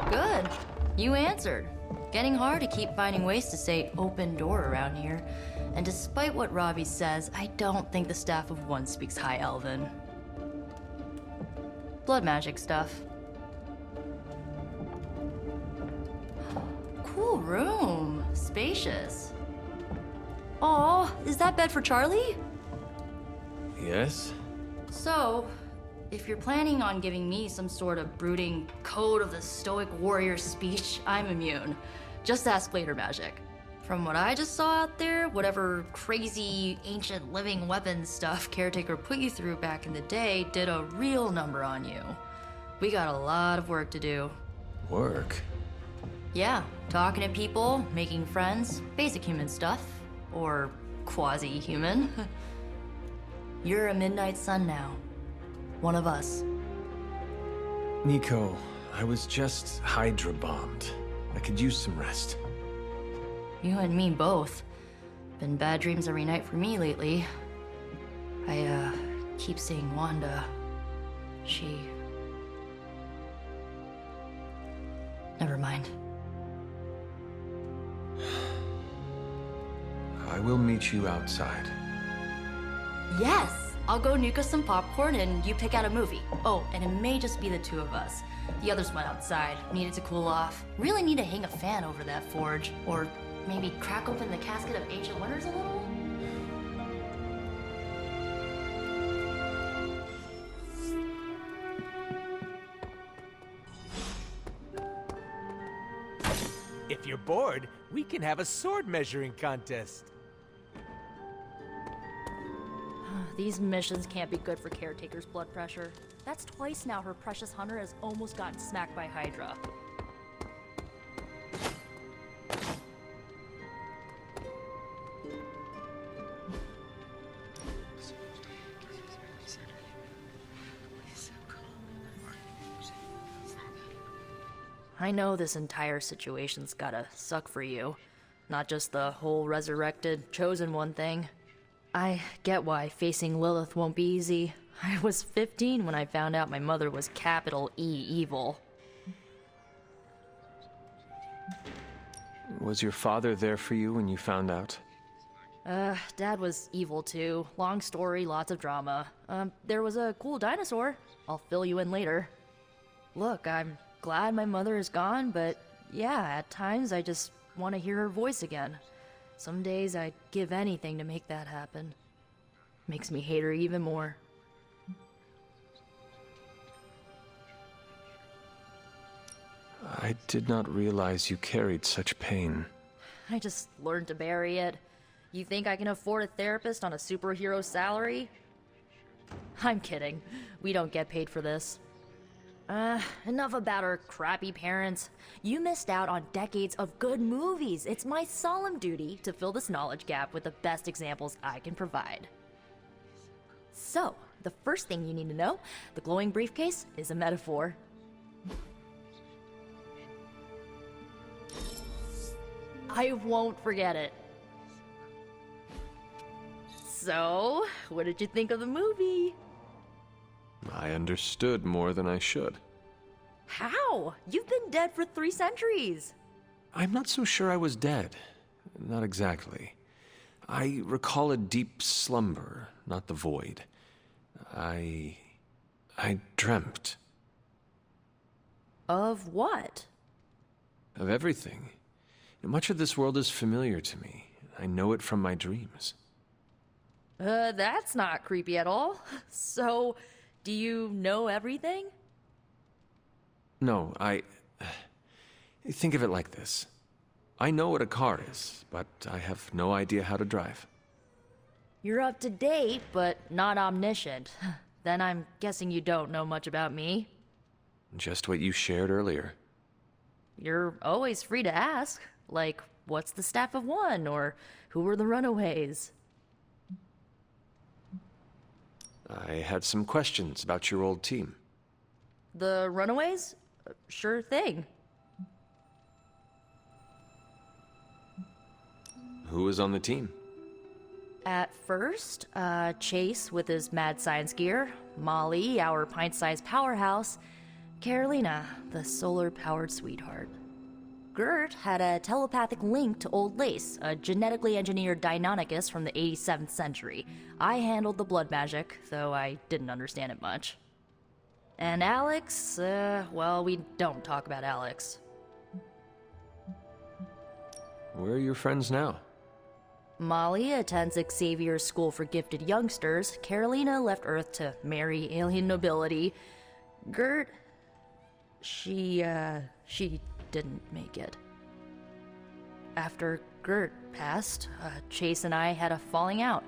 Good. You answered. Getting hard to keep finding ways to say open door around here. And despite what Robbie says, I don't think the staff of one speaks High Elven. Blood magic stuff. Cool room. Spacious. Aw, is that bed for Charlie? Yes? So, if you're planning on giving me some sort of brooding code of the stoic warrior speech, I'm immune. Just ask later magic. From what I just saw out there, whatever crazy ancient living weapons stuff Caretaker put you through back in the day did a real number on you. We got a lot of work to do. Work? Yeah, talking to people, making friends, basic human stuff. Or quasi-human. You're a Midnight Sun now. One of us. Nico, I was just Hydra bombed. I could use some rest. You and me both. Been bad dreams every night for me lately. I, keep seeing Wanda. She... Never mind. I will meet you outside. Yes! I'll go nuke us some popcorn and you pick out a movie. Oh, and it may just be the two of us. The others went outside, needed to cool off. Really need to hang a fan over that forge. Or maybe crack open the casket of ancient wonders a little? If you're bored, we can have a sword measuring contest. These missions can't be good for Caretaker's blood pressure. That's twice now her precious hunter has almost gotten smacked by Hydra. I know this entire situation's gotta suck for you. Not just the whole resurrected, chosen one thing. I get why facing Lilith won't be easy. I was 15 when I found out my mother was capital E evil. Was your father there for you when you found out? Dad was evil too. Long story, lots of drama. There was a cool dinosaur. I'll fill you in later. Look, I'm glad my mother is gone, but yeah, at times I just want to hear her voice again. Some days I'd give anything to make that happen. Makes me hate her even more. I did not realize you carried such pain. I just learned to bury it. You think I can afford a therapist on a superhero salary? I'm kidding. We don't get paid for this. Enough about our crappy parents. You missed out on decades of good movies. It's my solemn duty to fill this knowledge gap with the best examples I can provide. So, the first thing you need to know, the glowing briefcase is a metaphor. I won't forget it. So, what did you think of the movie? I understood more than I should. How? You've been dead for 3 centuries. I'm not so sure I was dead. Not exactly. I recall a deep slumber, not the void. I dreamt. Of what? Of everything. Much of this world is familiar to me. I know it from my dreams. That's not creepy at all. So, do you know everything? No, think of it like this. I know what a car is, but I have no idea how to drive. You're up to date, but not omniscient. Then I'm guessing you don't know much about me. Just what you shared earlier. You're always free to ask. Like, what's the staff of one? Or who were the runaways? I had some questions about your old team. The runaways? Sure thing. Who was on the team? At first, Chase with his mad science gear, Molly, our pint-sized powerhouse, Carolina, the solar-powered sweetheart. Gert had a telepathic link to Old Lace, a genetically engineered Deinonychus from the 87th century. I handled the blood magic, though I didn't understand it much. And Alex, well, we don't talk about Alex. Where are your friends now? Molly attends Xavier's School for Gifted Youngsters. Carolina left Earth to marry alien nobility. Gert, she didn't make it. After Gert passed, Chase and I had a falling out.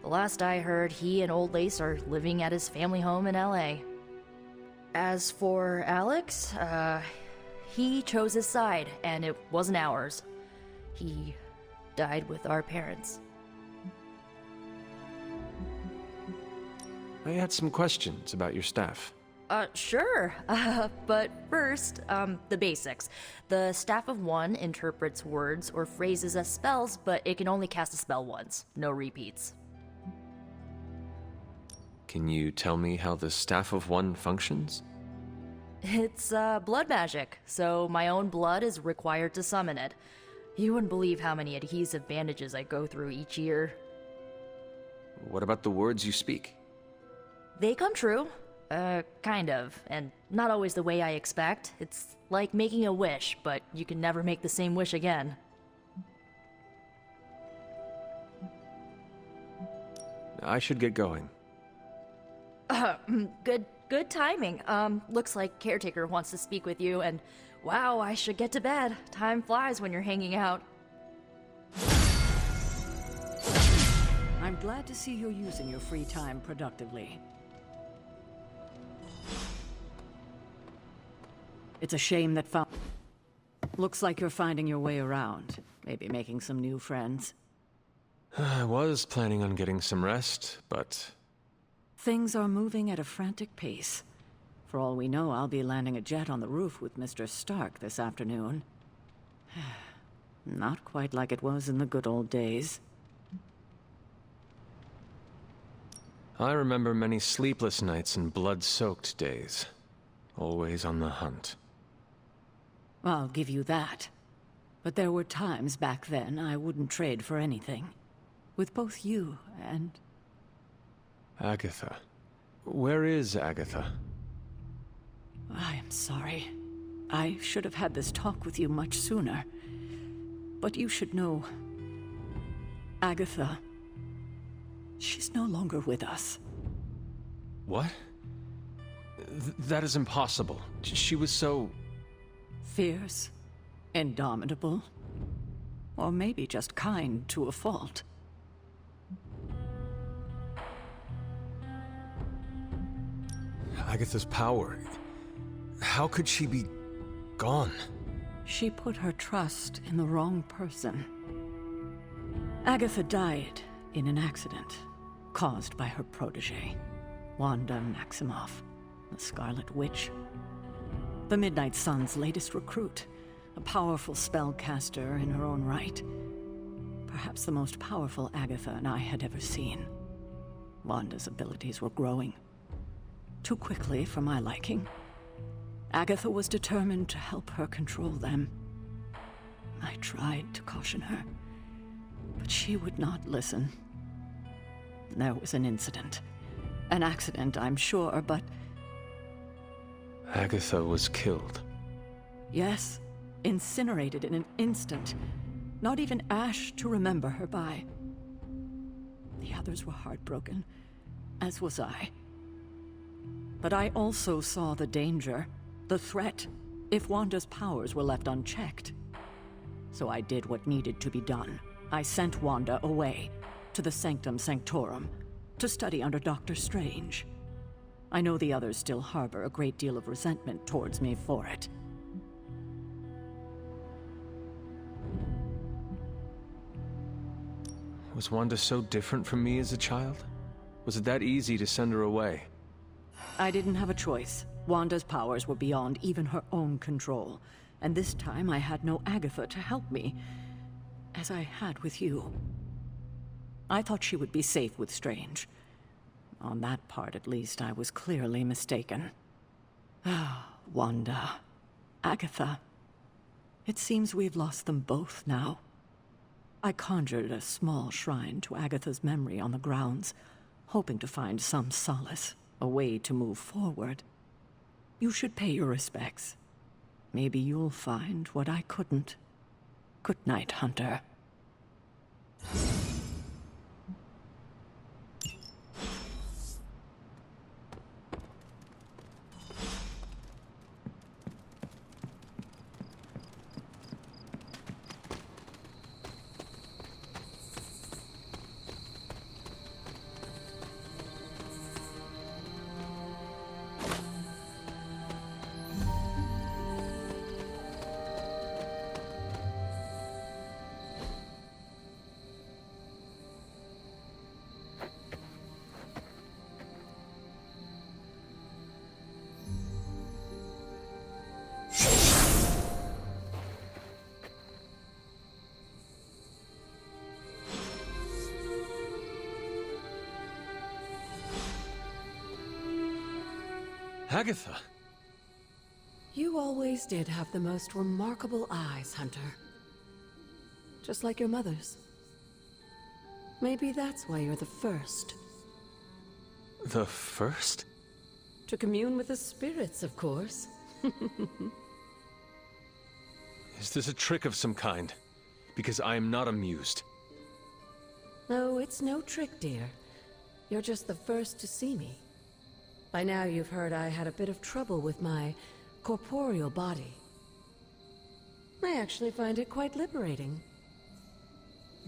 The last I heard, he and Old Lace are living at his family home in LA. As for Alex, he chose his side, and it wasn't ours. He died with our parents. I had some questions about your staff. Sure. But first, the basics. The Staff of One interprets words or phrases as spells, but it can only cast a spell once. No repeats. Can you tell me how the Staff of One functions? It's, blood magic, so my own blood is required to summon it. You wouldn't believe how many adhesive bandages I go through each year. What about the words you speak? They come true. Kind of. And not always the way I expect. It's like making a wish, but you can never make the same wish again. I should get going. Good timing. Looks like Caretaker wants to speak with you, and wow, I should get to bed. Time flies when you're hanging out. I'm glad to see you're using your free time productively. It's a shame that Looks like you're finding your way around. Maybe making some new friends. I was planning on getting some rest, but... Things are moving at a frantic pace. For all we know, I'll be landing a jet on the roof with Mr. Stark this afternoon. Not quite like it was in the good old days. I remember many sleepless nights and blood-soaked days. Always on the hunt. I'll give you that. But there were times back then I wouldn't trade for anything. With both you and... Agatha. Where is Agatha? I am sorry. I should have had this talk with you much sooner. But you should know... Agatha... She's no longer with us. What? That is impossible. She was so... Fierce, indomitable, or maybe just kind to a fault. Agatha's power... How could she be... gone? She put her trust in the wrong person. Agatha died in an accident caused by her protege, Wanda Maximoff, the Scarlet Witch. The Midnight Sun's latest recruit, a powerful spellcaster in her own right. Perhaps the most powerful Agatha and I had ever seen. Wanda's abilities were growing. Too quickly for my liking. Agatha was determined to help her control them. I tried to caution her, but she would not listen. There was an incident. An accident, I'm sure, but... Agatha was killed. Yes, incinerated in an instant. Not even ash to remember her by. The others were heartbroken, as was I. But I also saw the danger, the threat, if Wanda's powers were left unchecked. So I did what needed to be done. I sent Wanda away, to the Sanctum Sanctorum, to study under Dr. Strange. I know the others still harbor a great deal of resentment towards me for it. Was Wanda so different from me as a child? Was it that easy to send her away? I didn't have a choice. Wanda's powers were beyond even her own control. And this time I had no Agatha to help me, as I had with you. I thought she would be safe with Strange. On that part, at least, I was clearly mistaken. Ah, Wanda. Agatha. It seems we've lost them both now. I conjured a small shrine to Agatha's memory on the grounds, hoping to find some solace, a way to move forward. You should pay your respects. Maybe you'll find what I couldn't. Good night, Hunter. Agatha! You always did have the most remarkable eyes, Hunter. Just like your mother's. Maybe that's why you're the first. The first? To commune with the spirits, of course. Is this a trick of some kind? Because I am not amused. No, it's no trick, dear. You're just the first to see me. By now you've heard I had a bit of trouble with my corporeal body. I actually find it quite liberating.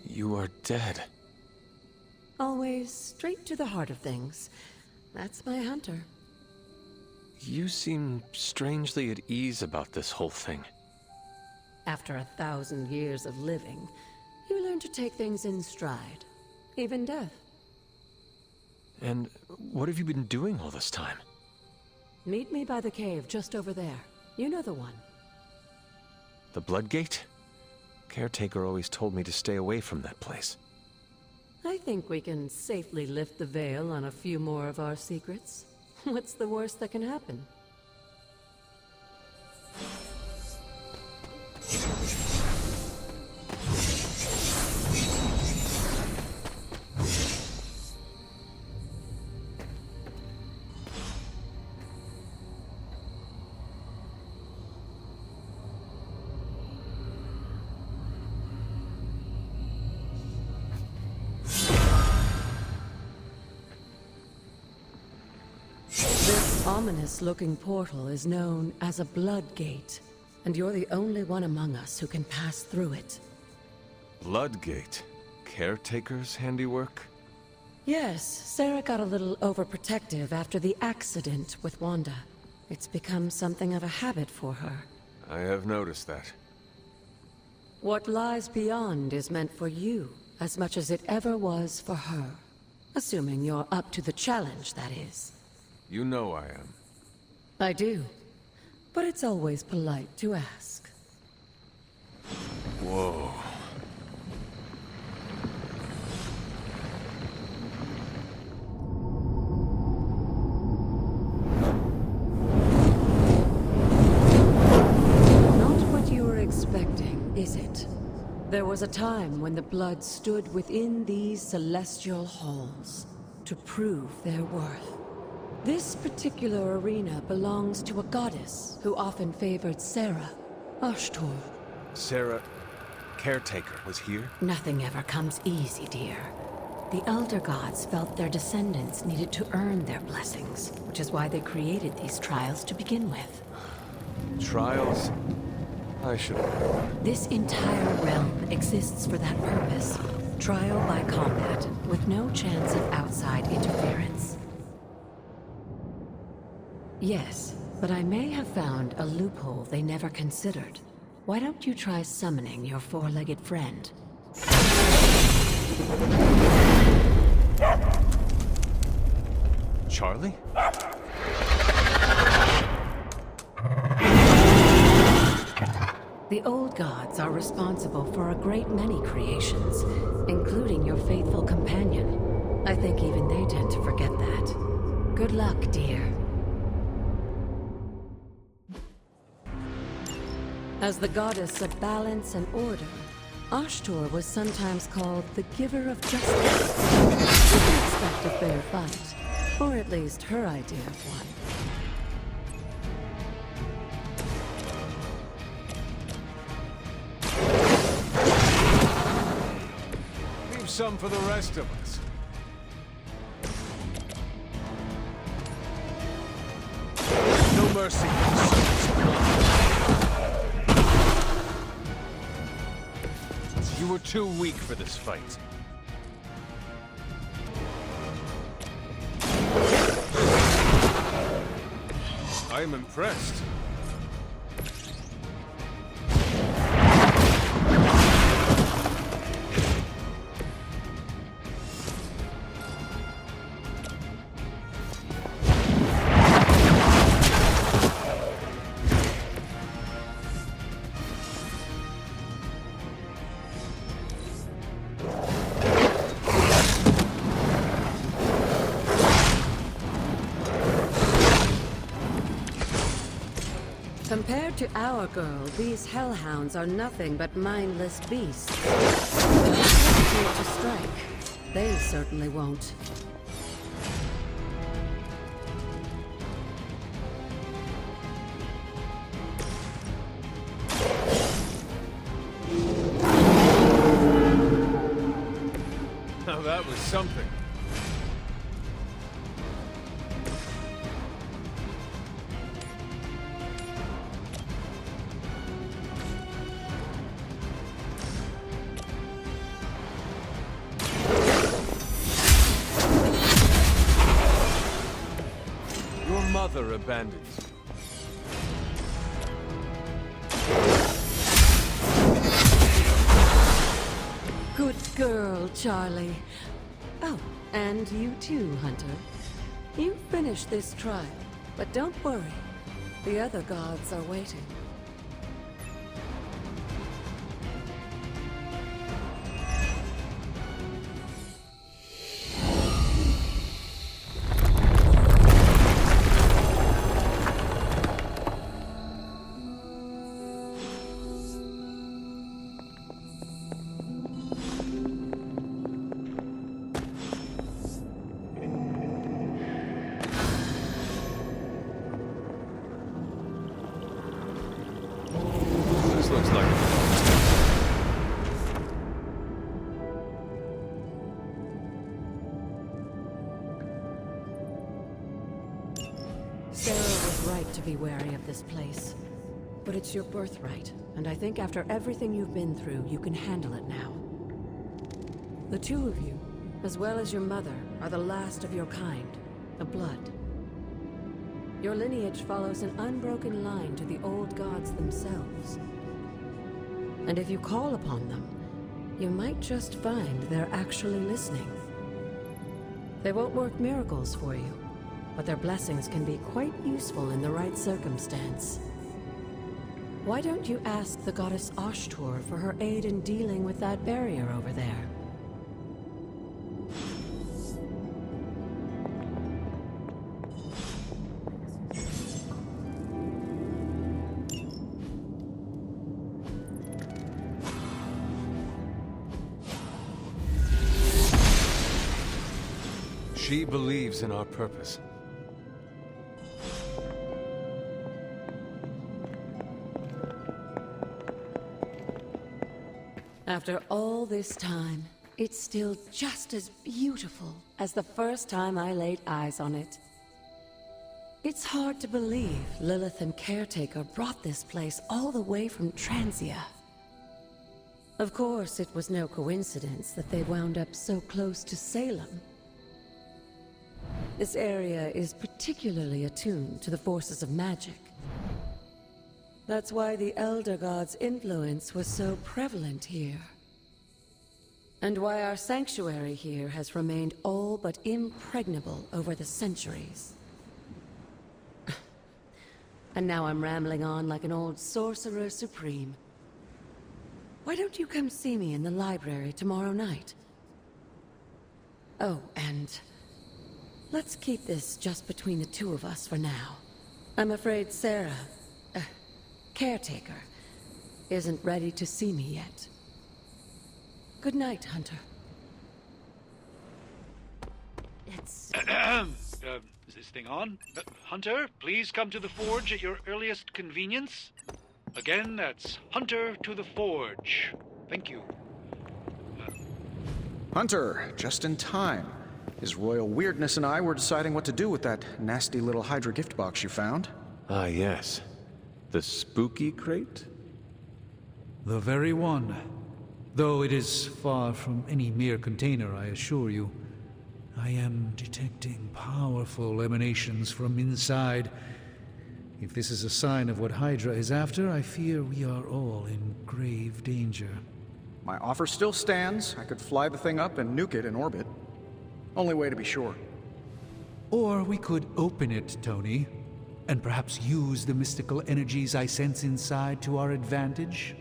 You are dead. Always straight to the heart of things. That's my Hunter. You seem strangely at ease about this whole thing. After 1,000 years of living, you learn to take things in stride. Even death. And what have you been doing all this time? Meet me by the cave just over there. You know the one. The Blood Gate? Caretaker always told me to stay away from that place. I think we can safely lift the veil on a few more of our secrets. What's the worst that can happen? This ominous-looking portal is known as a Blood Gate, and you're the only one among us who can pass through it. Blood Gate? Caretaker's handiwork? Yes, Sarah got a little overprotective after the accident with Wanda. It's become something of a habit for her. I have noticed that. What lies beyond is meant for you, as much as it ever was for her. Assuming you're up to the challenge, that is. You know I am. I do. But it's always polite to ask. Whoa. Not what you were expecting, is it? There was a time when the blood stood within these celestial halls to prove their worth. This particular arena belongs to a goddess who often favored Sarah, Ashtor. Sarah, Caretaker, was here? Nothing ever comes easy, dear. The Elder Gods felt their descendants needed to earn their blessings, which is why they created these trials to begin with. Trials? I should have known. This entire realm exists for that purpose. Trial by combat, with no chance of outside interference. Yes, but I may have found a loophole they never considered. Why don't you try summoning your four-legged friend? Charlie? The old gods are responsible for a great many creations, including your faithful companion. I think even they tend to forget that. Good luck, dear. As the goddess of balance and order, Ashtor was sometimes called the giver of justice. You can expect a fair fight, or at least her idea of one. Leave some for the rest of us. No mercy. You were too weak for this fight. I am impressed. Compared to our girl, these hellhounds are nothing but mindless beasts. Here to strike. They certainly won't. Now that was something. Your mother abandoned you. Good girl, Charlie. Oh, and you too, Hunter. You finished this trial, but don't worry. The other gods are waiting. This looks like Sarah was right to be wary of this place. But it's your birthright, and I think after everything you've been through, you can handle it now. The two of you, as well as your mother, are the last of your kind, the blood. Your lineage follows an unbroken line to the old gods themselves. And if you call upon them, you might just find they're actually listening. They won't work miracles for you, but their blessings can be quite useful in the right circumstance. Why don't you ask the goddess Ashtur for her aid in dealing with that barrier over there? she believes in our purpose. After all this time, it's still just as beautiful as the first time I laid eyes on it. It's hard to believe Lilith and Caretaker brought this place all the way from Transia. Of course, it was no coincidence that they wound up so close to Salem. This area is particularly attuned to the forces of magic. That's why the Elder God's influence was so prevalent here. And why our sanctuary here has remained all but impregnable over the centuries. And now I'm rambling on like an old sorcerer supreme. Why don't you come see me in the library tomorrow night? Oh, and let's keep this just between the two of us for now. I'm afraid Sarah, Caretaker, isn't ready to see me yet. Good night, Hunter. It's... Is this thing on? Hunter, please come to the forge at your earliest convenience. Again, that's Hunter to the forge. Thank you. Hunter, just in time. His royal weirdness and I were deciding what to do with that nasty little Hydra gift box you found. Ah, yes. The spooky crate? The very one. Though it is far from any mere container, I assure you. I am detecting powerful emanations from inside. If this is a sign of what Hydra is after, I fear we are all in grave danger. My offer still stands. I could fly the thing up and nuke it in orbit. Only way to be sure. Or we could open it, Tony, and perhaps use the mystical energies I sense inside to our advantage.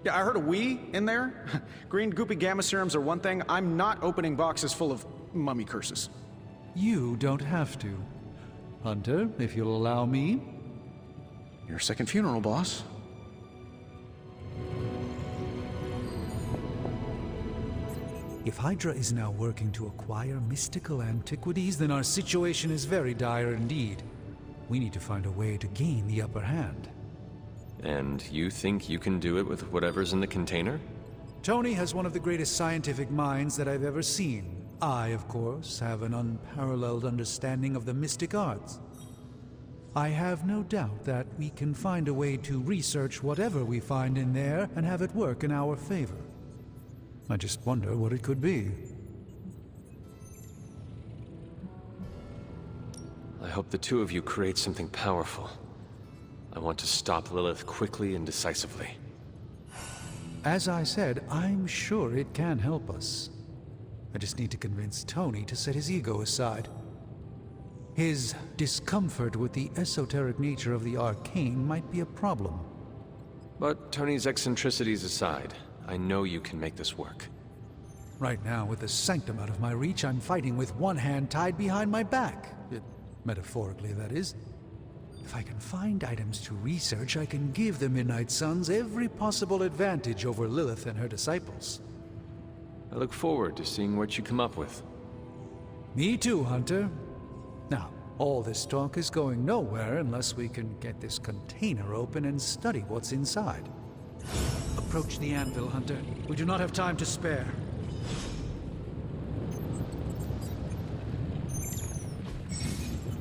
Yeah, I heard a "we" in there. Green goopy gamma serums are one thing. I'm not opening boxes full of mummy curses. You don't have to. Hunter, if you'll allow me. Your second funeral, boss. If Hydra is now working to acquire mystical antiquities, then our situation is very dire indeed. We need to find a way to gain the upper hand. And you think you can do it with whatever's in the container? Tony has one of the greatest scientific minds that I've ever seen. I, of course, have an unparalleled understanding of the mystic arts. I have no doubt that we can find a way to research whatever we find in there and have it work in our favor. I just wonder what it could be. I hope the two of you create something powerful. I want to stop Lilith quickly and decisively. As I said, I'm sure it can help us. I just need to convince Tony to set his ego aside. His discomfort with the esoteric nature of the arcane might be a problem. But Tony's eccentricities aside, I know you can make this work. Right now, with the sanctum out of my reach, I'm fighting with one hand tied behind my back. Metaphorically, that is. If I can find items to research, I can give the Midnight Suns every possible advantage over Lilith and her disciples. I look forward to seeing what you come up with. Me too, Hunter. Now, all this talk is going nowhere unless we can get this container open and study what's inside. Approach the anvil, Hunter. We do not have time to spare.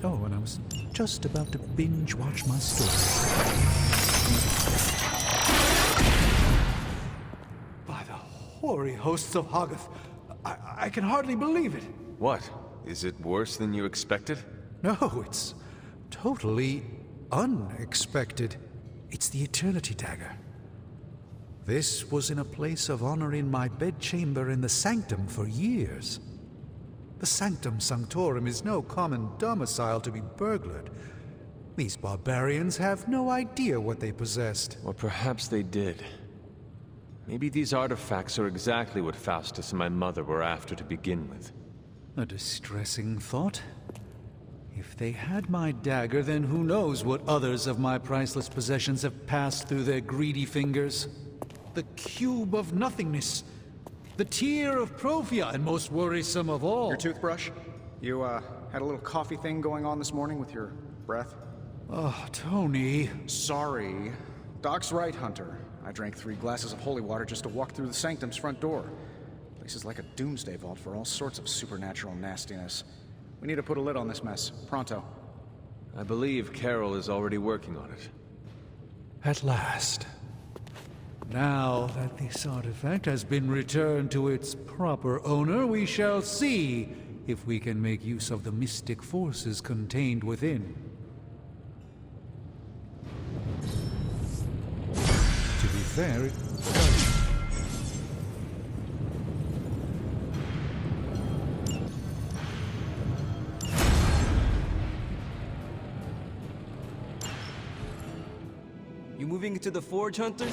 Oh, and I was just about to binge-watch my story. By the hoary hosts of Hoggoth, I can hardly believe it. What? Is it worse than you expected? No, it's totally unexpected. It's the Eternity Dagger. This was in a place of honor in my bedchamber in the Sanctum for years. The Sanctum Sanctorum is no common domicile to be burglared. These barbarians have no idea what they possessed. Or perhaps they did. Maybe these artifacts are exactly what Faustus and my mother were after to begin with. A distressing thought. If they had my dagger, then who knows what others of my priceless possessions have passed through their greedy fingers. The Cube of Nothingness. The Tear of Profia, and most worrisome of all. Your toothbrush? You, had a little coffee thing going on this morning with your breath? Oh, Tony. Sorry. Doc's right, Hunter. I drank 3 glasses of holy water just to walk through the Sanctum's front door. Place is like a doomsday vault for all sorts of supernatural nastiness. We need to put a lid on this mess. Pronto. I believe Carol is already working on it. At last. Now that this artifact has been returned to its proper owner, we shall see if we can make use of the mystic forces contained within. To be fair, it does. You moving into the forge, Hunter?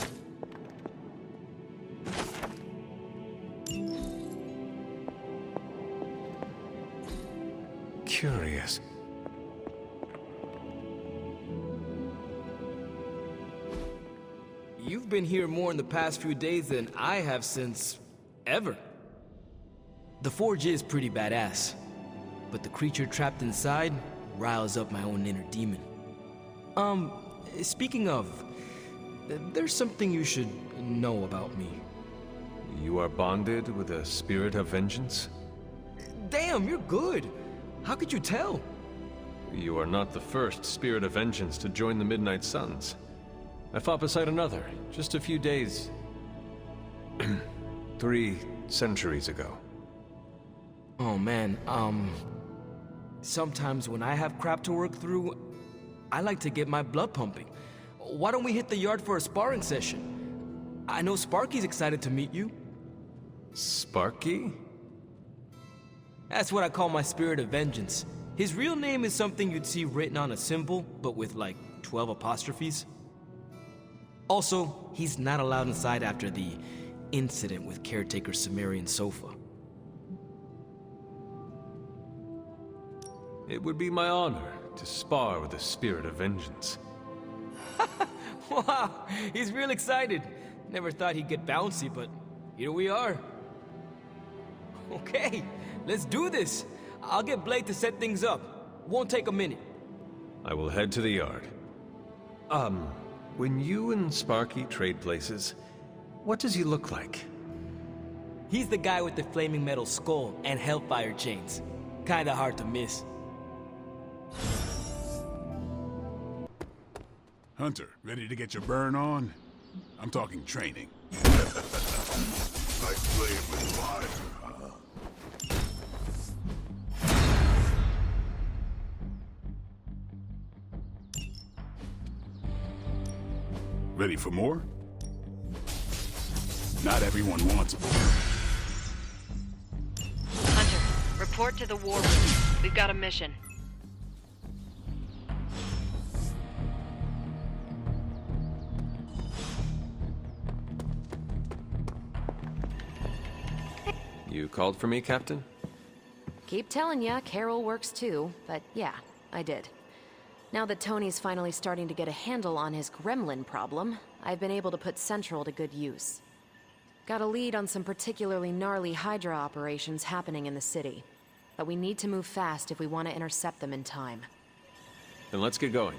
Curious. You've been here more in the past few days than I have since... ever. The forge is pretty badass, but the creature trapped inside riles up my own inner demon. Speaking of, there's something you should know about me. You are bonded with a spirit of vengeance? Damn, you're good! How could you tell? You are not the first spirit of vengeance to join the Midnight Suns. I fought beside another, just a few days... 3 centuries ago. Oh man, sometimes when I have crap to work through, I like to get my blood pumping. Why don't we hit the yard for a sparring session? I know Sparky's excited to meet you. Sparky? That's what I call my spirit of vengeance. His real name is something you'd see written on a symbol, but with like 12 apostrophes. Also, he's not allowed inside after the incident with caretaker Sumerian Sofa. It would be my honor to spar with the spirit of vengeance. Wow, he's real excited. Never thought he'd get bouncy, but here we are. Okay, let's do this. I'll get Blade to set things up. Won't take a minute. I will head to the yard. When you and Sparky trade places, what does he look like? He's the guy with the flaming metal skull and hellfire chains. Kinda hard to miss. Hunter, ready to get your burn on? I'm talking training. Like playing with fire, huh? Ready for more? Not everyone wants a Hunter, report to the war room. We've got a mission. You called for me, Captain? Keep telling ya, Carol works too, but yeah, I did. Now that Tony's finally starting to get a handle on his gremlin problem, I've been able to put Central to good use. Got a lead on some particularly gnarly Hydra operations happening in the city. But we need to move fast if we want to intercept them in time. Then let's get going.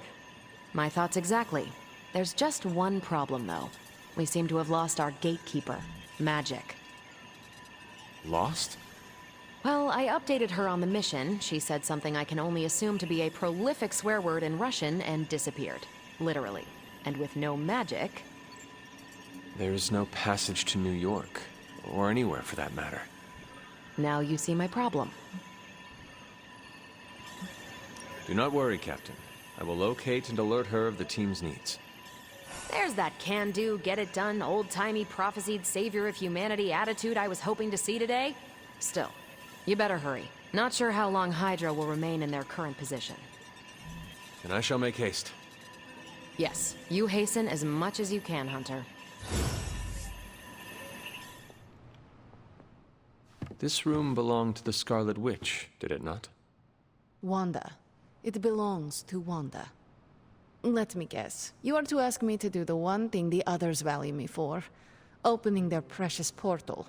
My thoughts exactly. There's just one problem, though. We seem to have lost our gatekeeper, Magic. Lost? Well, I updated her on the mission. She said something I can only assume to be a prolific swear word in Russian and disappeared. Literally. And with no magic... There's no passage to New York, or anywhere for that matter. Now you see my problem. Do not worry, Captain. I will locate and alert her of the team's needs. There's that can-do, get-it-done, old-timey, prophesied savior of humanity attitude I was hoping to see today. Still, you better hurry. Not sure how long Hydra will remain in their current position. And I shall make haste. Yes, you hasten as much as you can, Hunter. This room belonged to the Scarlet Witch, did it not? Wanda. It belongs to Wanda. Let me guess. You are to ask me to do the one thing the others value me for. Opening their precious portal.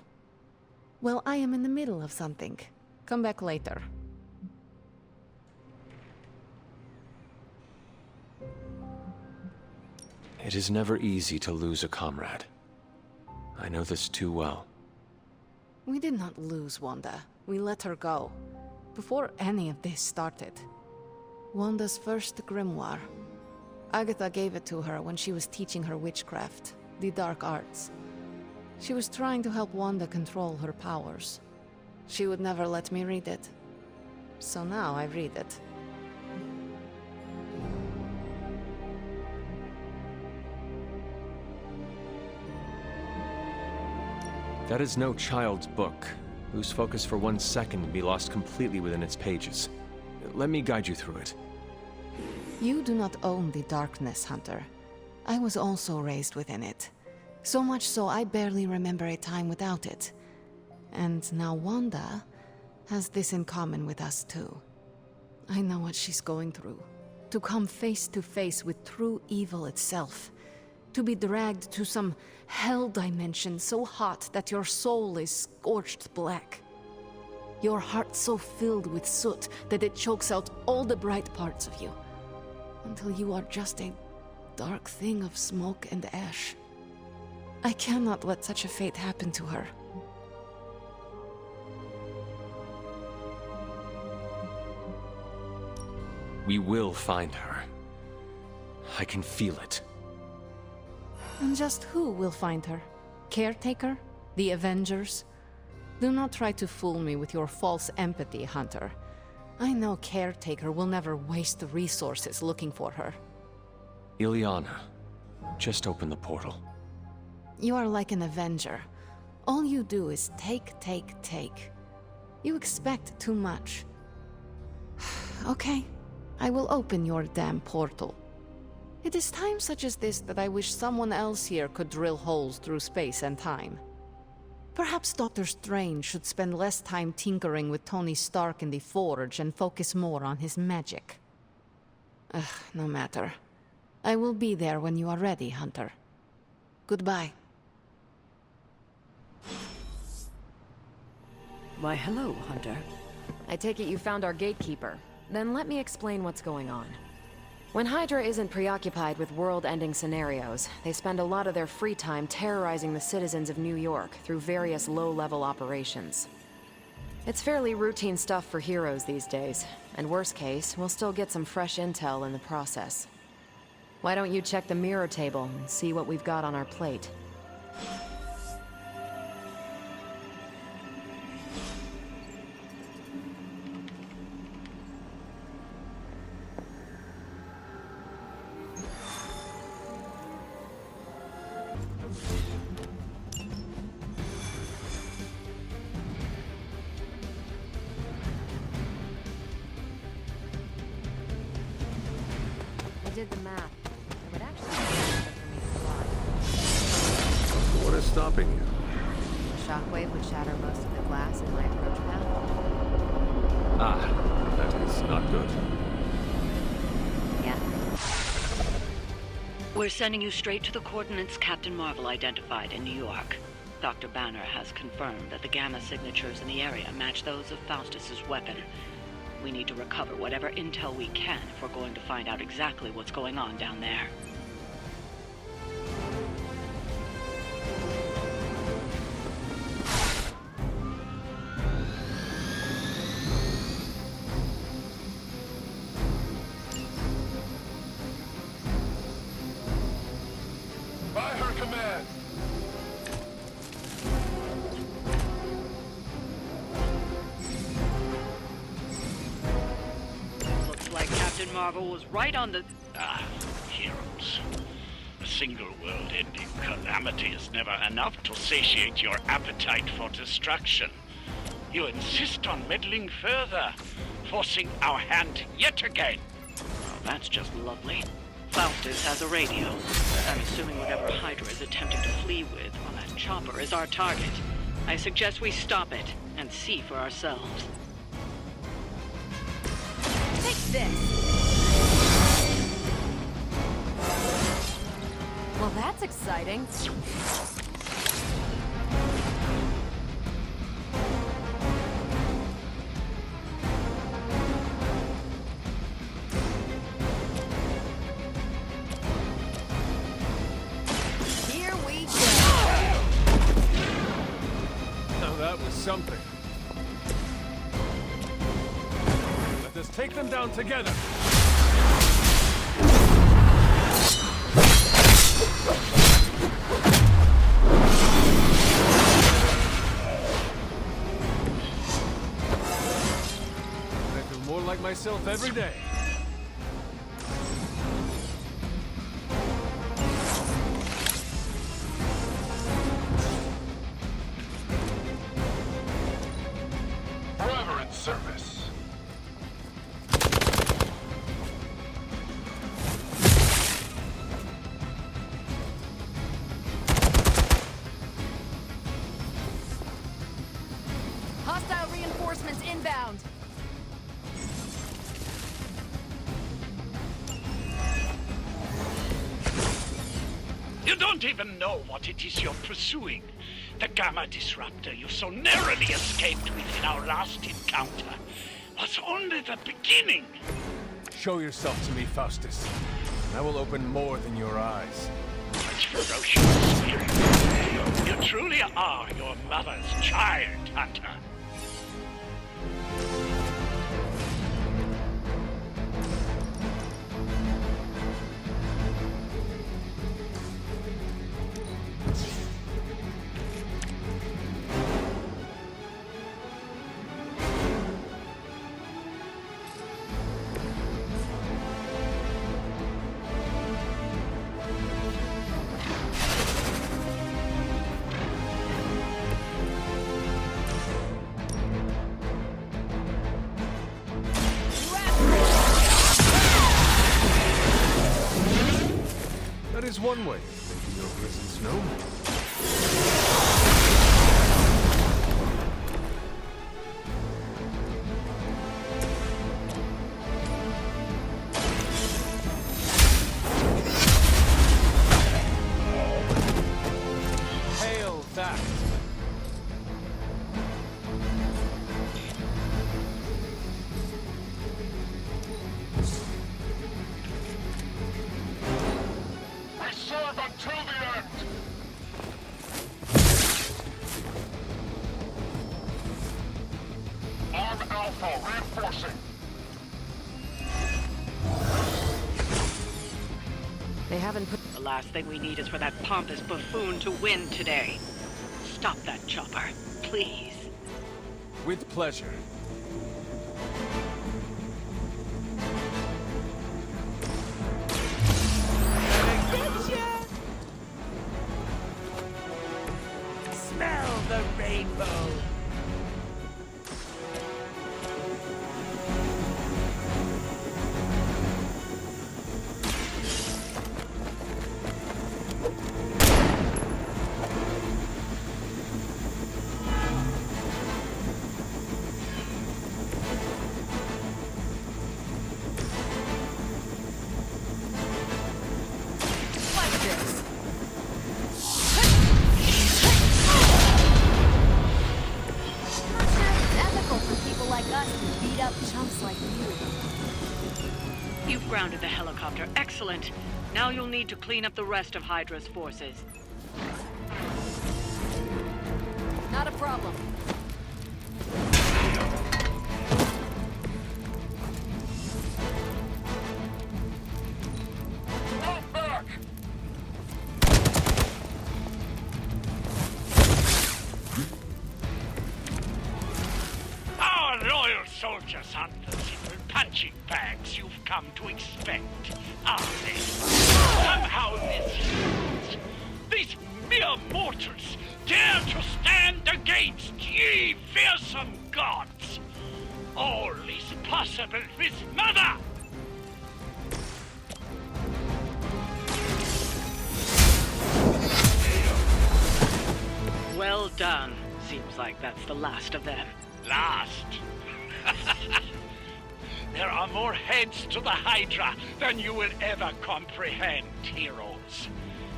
Well, I am in the middle of something. Come back later. It is never easy to lose a comrade. I know this too well. We did not lose Wanda. We let her go. Before any of this started. Wanda's first grimoire. Agatha gave it to her when she was teaching her witchcraft, the dark arts. She was trying to help Wanda control her powers. She would never let me read it. So now I read it. That is no child's book, whose focus for 1 second can be lost completely within its pages. Let me guide you through it. You do not own the darkness, Hunter. I was also raised within it. So much so I barely remember a time without it. And now Wanda has this in common with us too. I know what she's going through. To come face to face with true evil itself. To be dragged to some hell dimension so hot that your soul is scorched black. Your heart so filled with soot that it chokes out all the bright parts of you. Until you are just a dark thing of smoke and ash. I cannot let such a fate happen to her. We will find her. I can feel it. And just who will find her? Caretaker? The Avengers? Do not try to fool me with your false empathy, Hunter. I know Caretaker will never waste resources looking for her. Ileana, just open the portal. You are like an Avenger. All you do is take. You expect too much. Okay, I will open your damn portal. It is times such as this that I wish someone else here could drill holes through space and time. Perhaps Doctor Strange should spend less time tinkering with Tony Stark in the Forge and focus more on his magic. No matter. I will be there when you are ready, Hunter. Goodbye. Why, hello, Hunter. I take it you found our gatekeeper. Then let me explain what's going on. When Hydra isn't preoccupied with world-ending scenarios, they spend a lot of their free time terrorizing the citizens of New York through various low-level operations. It's fairly routine stuff for heroes these days, and worst case, we'll still get some fresh intel in the process. Why don't you check the mirror table and see what we've got on our plate? I did the math. It would actually be faster for me to fly. What is stopping you? The shockwave would shatter most of the glass in my approach path. Ah, that is not good. Yeah. We're sending you straight to the coordinates Captain Marvel identified in New York. Dr. Banner has confirmed that the gamma signatures in the area match those of Faustus's weapon. We need to recover whatever intel we can if we're going to find out exactly what's going on down there. By her command! Looks like Captain Marvel was right on the... Heroes. A single world-ending calamity is never enough to satiate your appetite for destruction. You insist on meddling further, forcing our hand yet again. Oh, that's just lovely. Faustus has a radio. I'm assuming whatever Hydra is attempting to flee with on that chopper is our target. I suggest we stop it and see for ourselves. Take this! Well, that's exciting. Here we go. Now that was something. Let us take them down together. I feel more like myself every day. Forever in service. Hostile reinforcements inbound. You don't even know what it is you're pursuing. The Gamma Disruptor you so narrowly escaped with in our last encounter was only the beginning. Show yourself to me, Faustus, and I will open more than your eyes. Such ferocious spirit. You truly are your mother's child, Hunter. That is one way of making your presence known. until the end! Arm Alpha reinforcing. They haven't put... The last thing we need is for that pompous buffoon to win today. Stop that chopper, please. With pleasure. Smell the rainbow! You've grounded the helicopter. Excellent. Now you'll need to clean up the rest of Hydra's forces. Not a problem. Our loyal soldiers aren't the simple punching bags you've come to expect, are they? Somehow these mere mortals dare to stand against ye fearsome gods. All is possible with Mother! Well done. Seems like that's the last of them. Last? There are more heads to the Hydra than you will ever comprehend, heroes.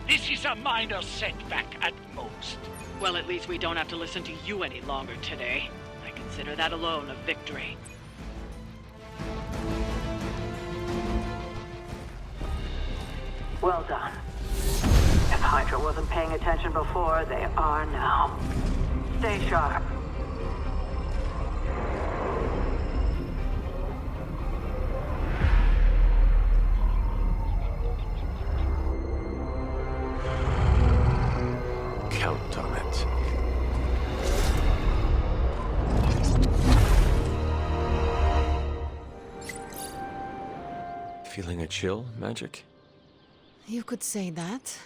This is a minor setback at most. Well, at least we don't have to listen to you any longer today. I consider that alone a victory. Well done. If Hydra wasn't paying attention before, they are now. Stay sharp. Count on it. Feeling a chill, Magic? You could say that.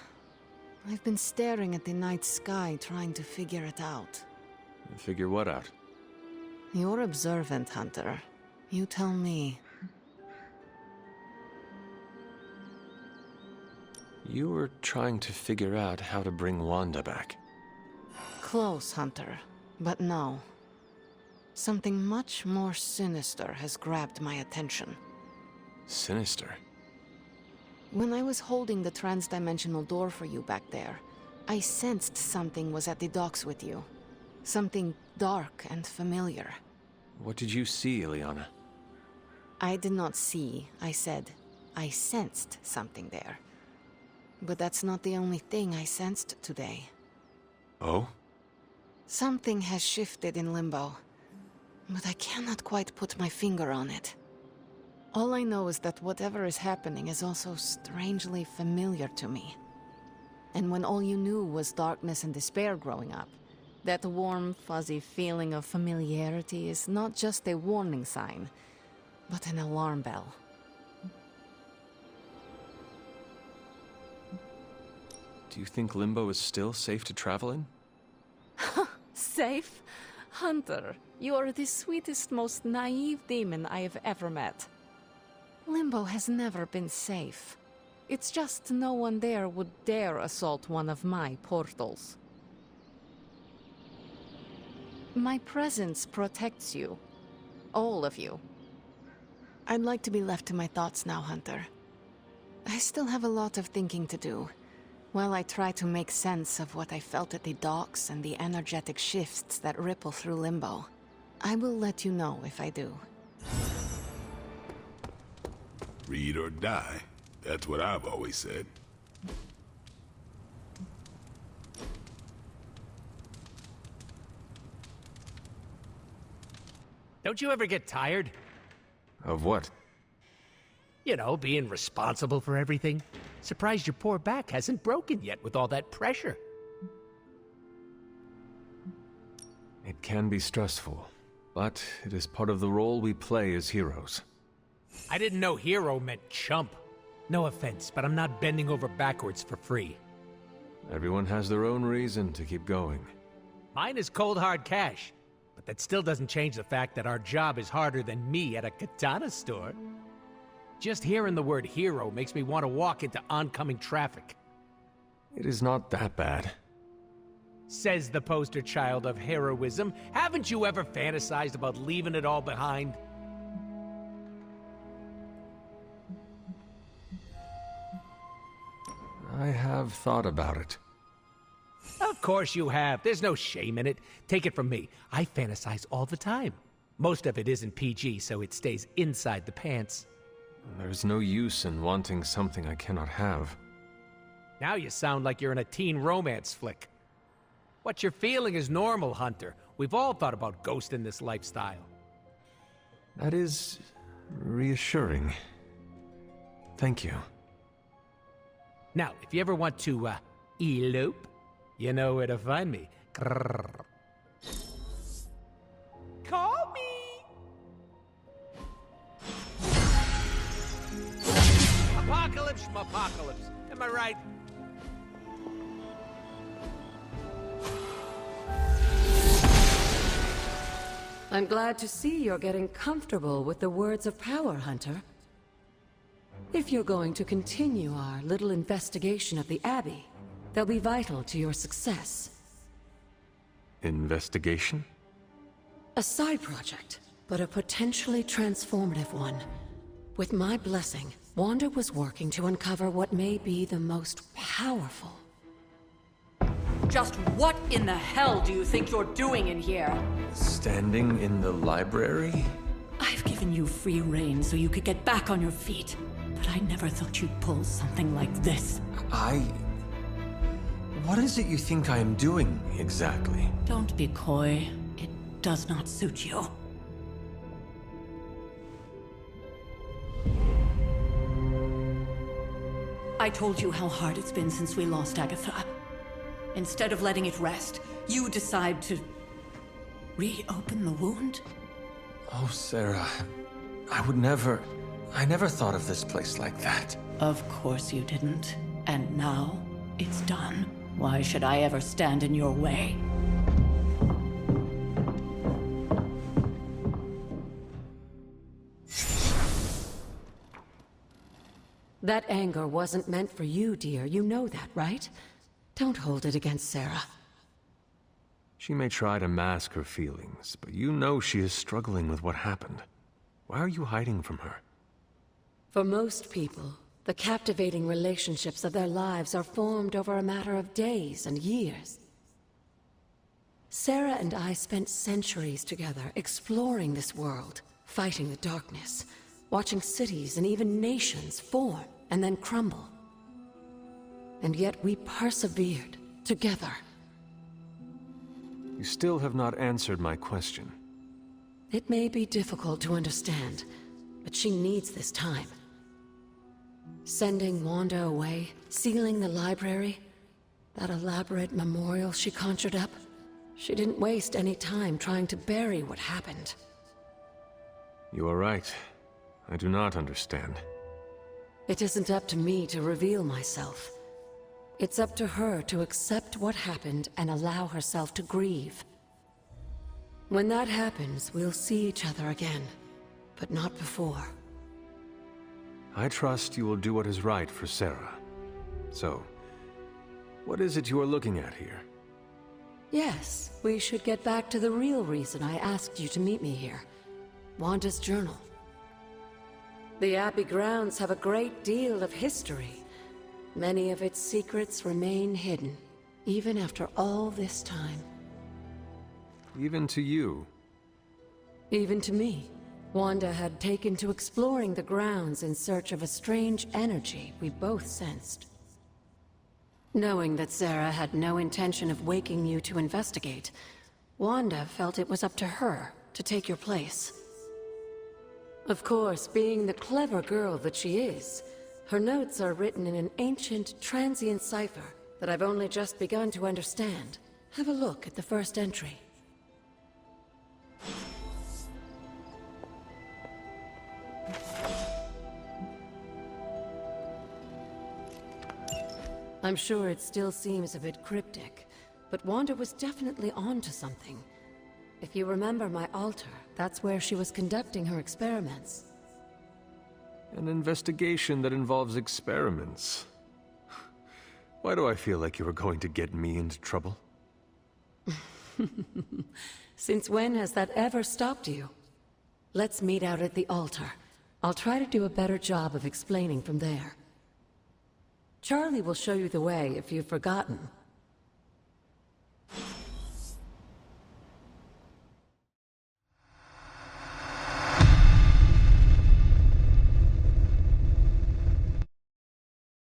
I've been staring at the night sky trying to figure it out. Figure what out? You're observant, Hunter. You tell me. You were trying to figure out how to bring Wanda back. Close, Hunter. But no. Something much more sinister has grabbed my attention. Sinister? When I was holding the transdimensional door for you back there, I sensed something was at the docks with you. Something dark and familiar. What did you see, Ileana? I did not see, I said. I sensed something there. But that's not the only thing I sensed today. Oh? Something has shifted in Limbo, but I cannot quite put my finger on it. All I know is that whatever is happening is also strangely familiar to me. And when all you knew was darkness and despair growing up, that warm, fuzzy feeling of familiarity is not just a warning sign, but an alarm bell. Do you think Limbo is still safe to travel in? Safe? Hunter, you are the sweetest, most naive demon I have ever met. Limbo has never been safe. It's just no one there would dare assault one of my portals. My presence protects you. All of you. I'd like to be left to my thoughts now, Hunter. I still have a lot of thinking to do, while I try to make sense of what I felt at the docks and the energetic shifts that ripple through Limbo. I will let you know if I do. Read or die. That's what I've always said. Don't you ever get tired? Of what? You know, being responsible for everything. Surprised your poor back hasn't broken yet with all that pressure. It can be stressful, but it is part of the role we play as heroes. I didn't know hero meant chump. No offense, but I'm not bending over backwards for free. Everyone has their own reason to keep going. Mine is cold hard cash, but that still doesn't change the fact that our job is harder than me at a katana store. Just hearing the word hero makes me want to walk into oncoming traffic. It is not that bad. Says the poster child of heroism. Haven't you ever fantasized about leaving it all behind? I have thought about it. Of course you have. There's no shame in it. Take it from me. I fantasize all the time. Most of it isn't PG, so it stays inside the pants. There's no use in wanting something I cannot have. Now you sound like you're in a teen romance flick. What you're feeling is normal, Hunter. We've all thought about ghosting this lifestyle. That is reassuring. Thank you. Now, if you ever want to, elope, you know where to find me. Grrr. Call me! Apocalypse, schmapocalypse. Am I right? I'm glad to see you're getting comfortable with the words of power, Hunter. If you're going to continue our little investigation of the Abbey, they'll be vital to your success. Investigation? A side project, but a potentially transformative one. With my blessing, Wanda was working to uncover what may be the most powerful. Just what in the hell do you think you're doing in here? Standing in the library? I've given you free rein so you could get back on your feet. But I never thought you'd pull something like this. What is it you think I am doing, exactly? Don't be coy. It does not suit you. I told you how hard it's been since we lost Agatha. Instead of letting it rest, you decide to reopen the wound? Oh, Sarah, I never thought of this place like that. Of course you didn't. And now, it's done. Why should I ever stand in your way? That anger wasn't meant for you, dear. You know that, right? Don't hold it against Sarah. She may try to mask her feelings, but you know she is struggling with what happened. Why are you hiding from her? For most people, the captivating relationships of their lives are formed over a matter of days and years. Sarah and I spent centuries together exploring this world, fighting the darkness, watching cities and even nations form and then crumble. And yet we persevered, together. You still have not answered my question. It may be difficult to understand, but she needs this time. Sending Wanda away, sealing the library, that elaborate memorial she conjured up, she didn't waste any time trying to bury what happened. You are right. I do not understand. It isn't up to me to reveal myself. It's up to her to accept what happened and allow herself to grieve. When that happens, we'll see each other again, but not before. I trust you will do what is right for Sarah. So, what is it you are looking at here? Yes, we should get back to the real reason I asked you to meet me here. Wanda's journal. The Abbey grounds have a great deal of history. Many of its secrets remain hidden, even after all this time. Even to you? Even to me. Wanda had taken to exploring the grounds in search of a strange energy we both sensed. Knowing that Sarah had no intention of waking you to investigate, Wanda felt it was up to her, to take your place. Of course, being the clever girl that she is, her notes are written in an ancient, transient cipher that I've only just begun to understand. Have a look at the first entry. I'm sure it still seems a bit cryptic, but Wanda was definitely onto something. If you remember my altar, that's where she was conducting her experiments. An investigation that involves experiments. Why do I feel like you were going to get me into trouble? Since when has that ever stopped you? Let's meet out at the altar. I'll try to do a better job of explaining from there. Charlie will show you the way if you've forgotten.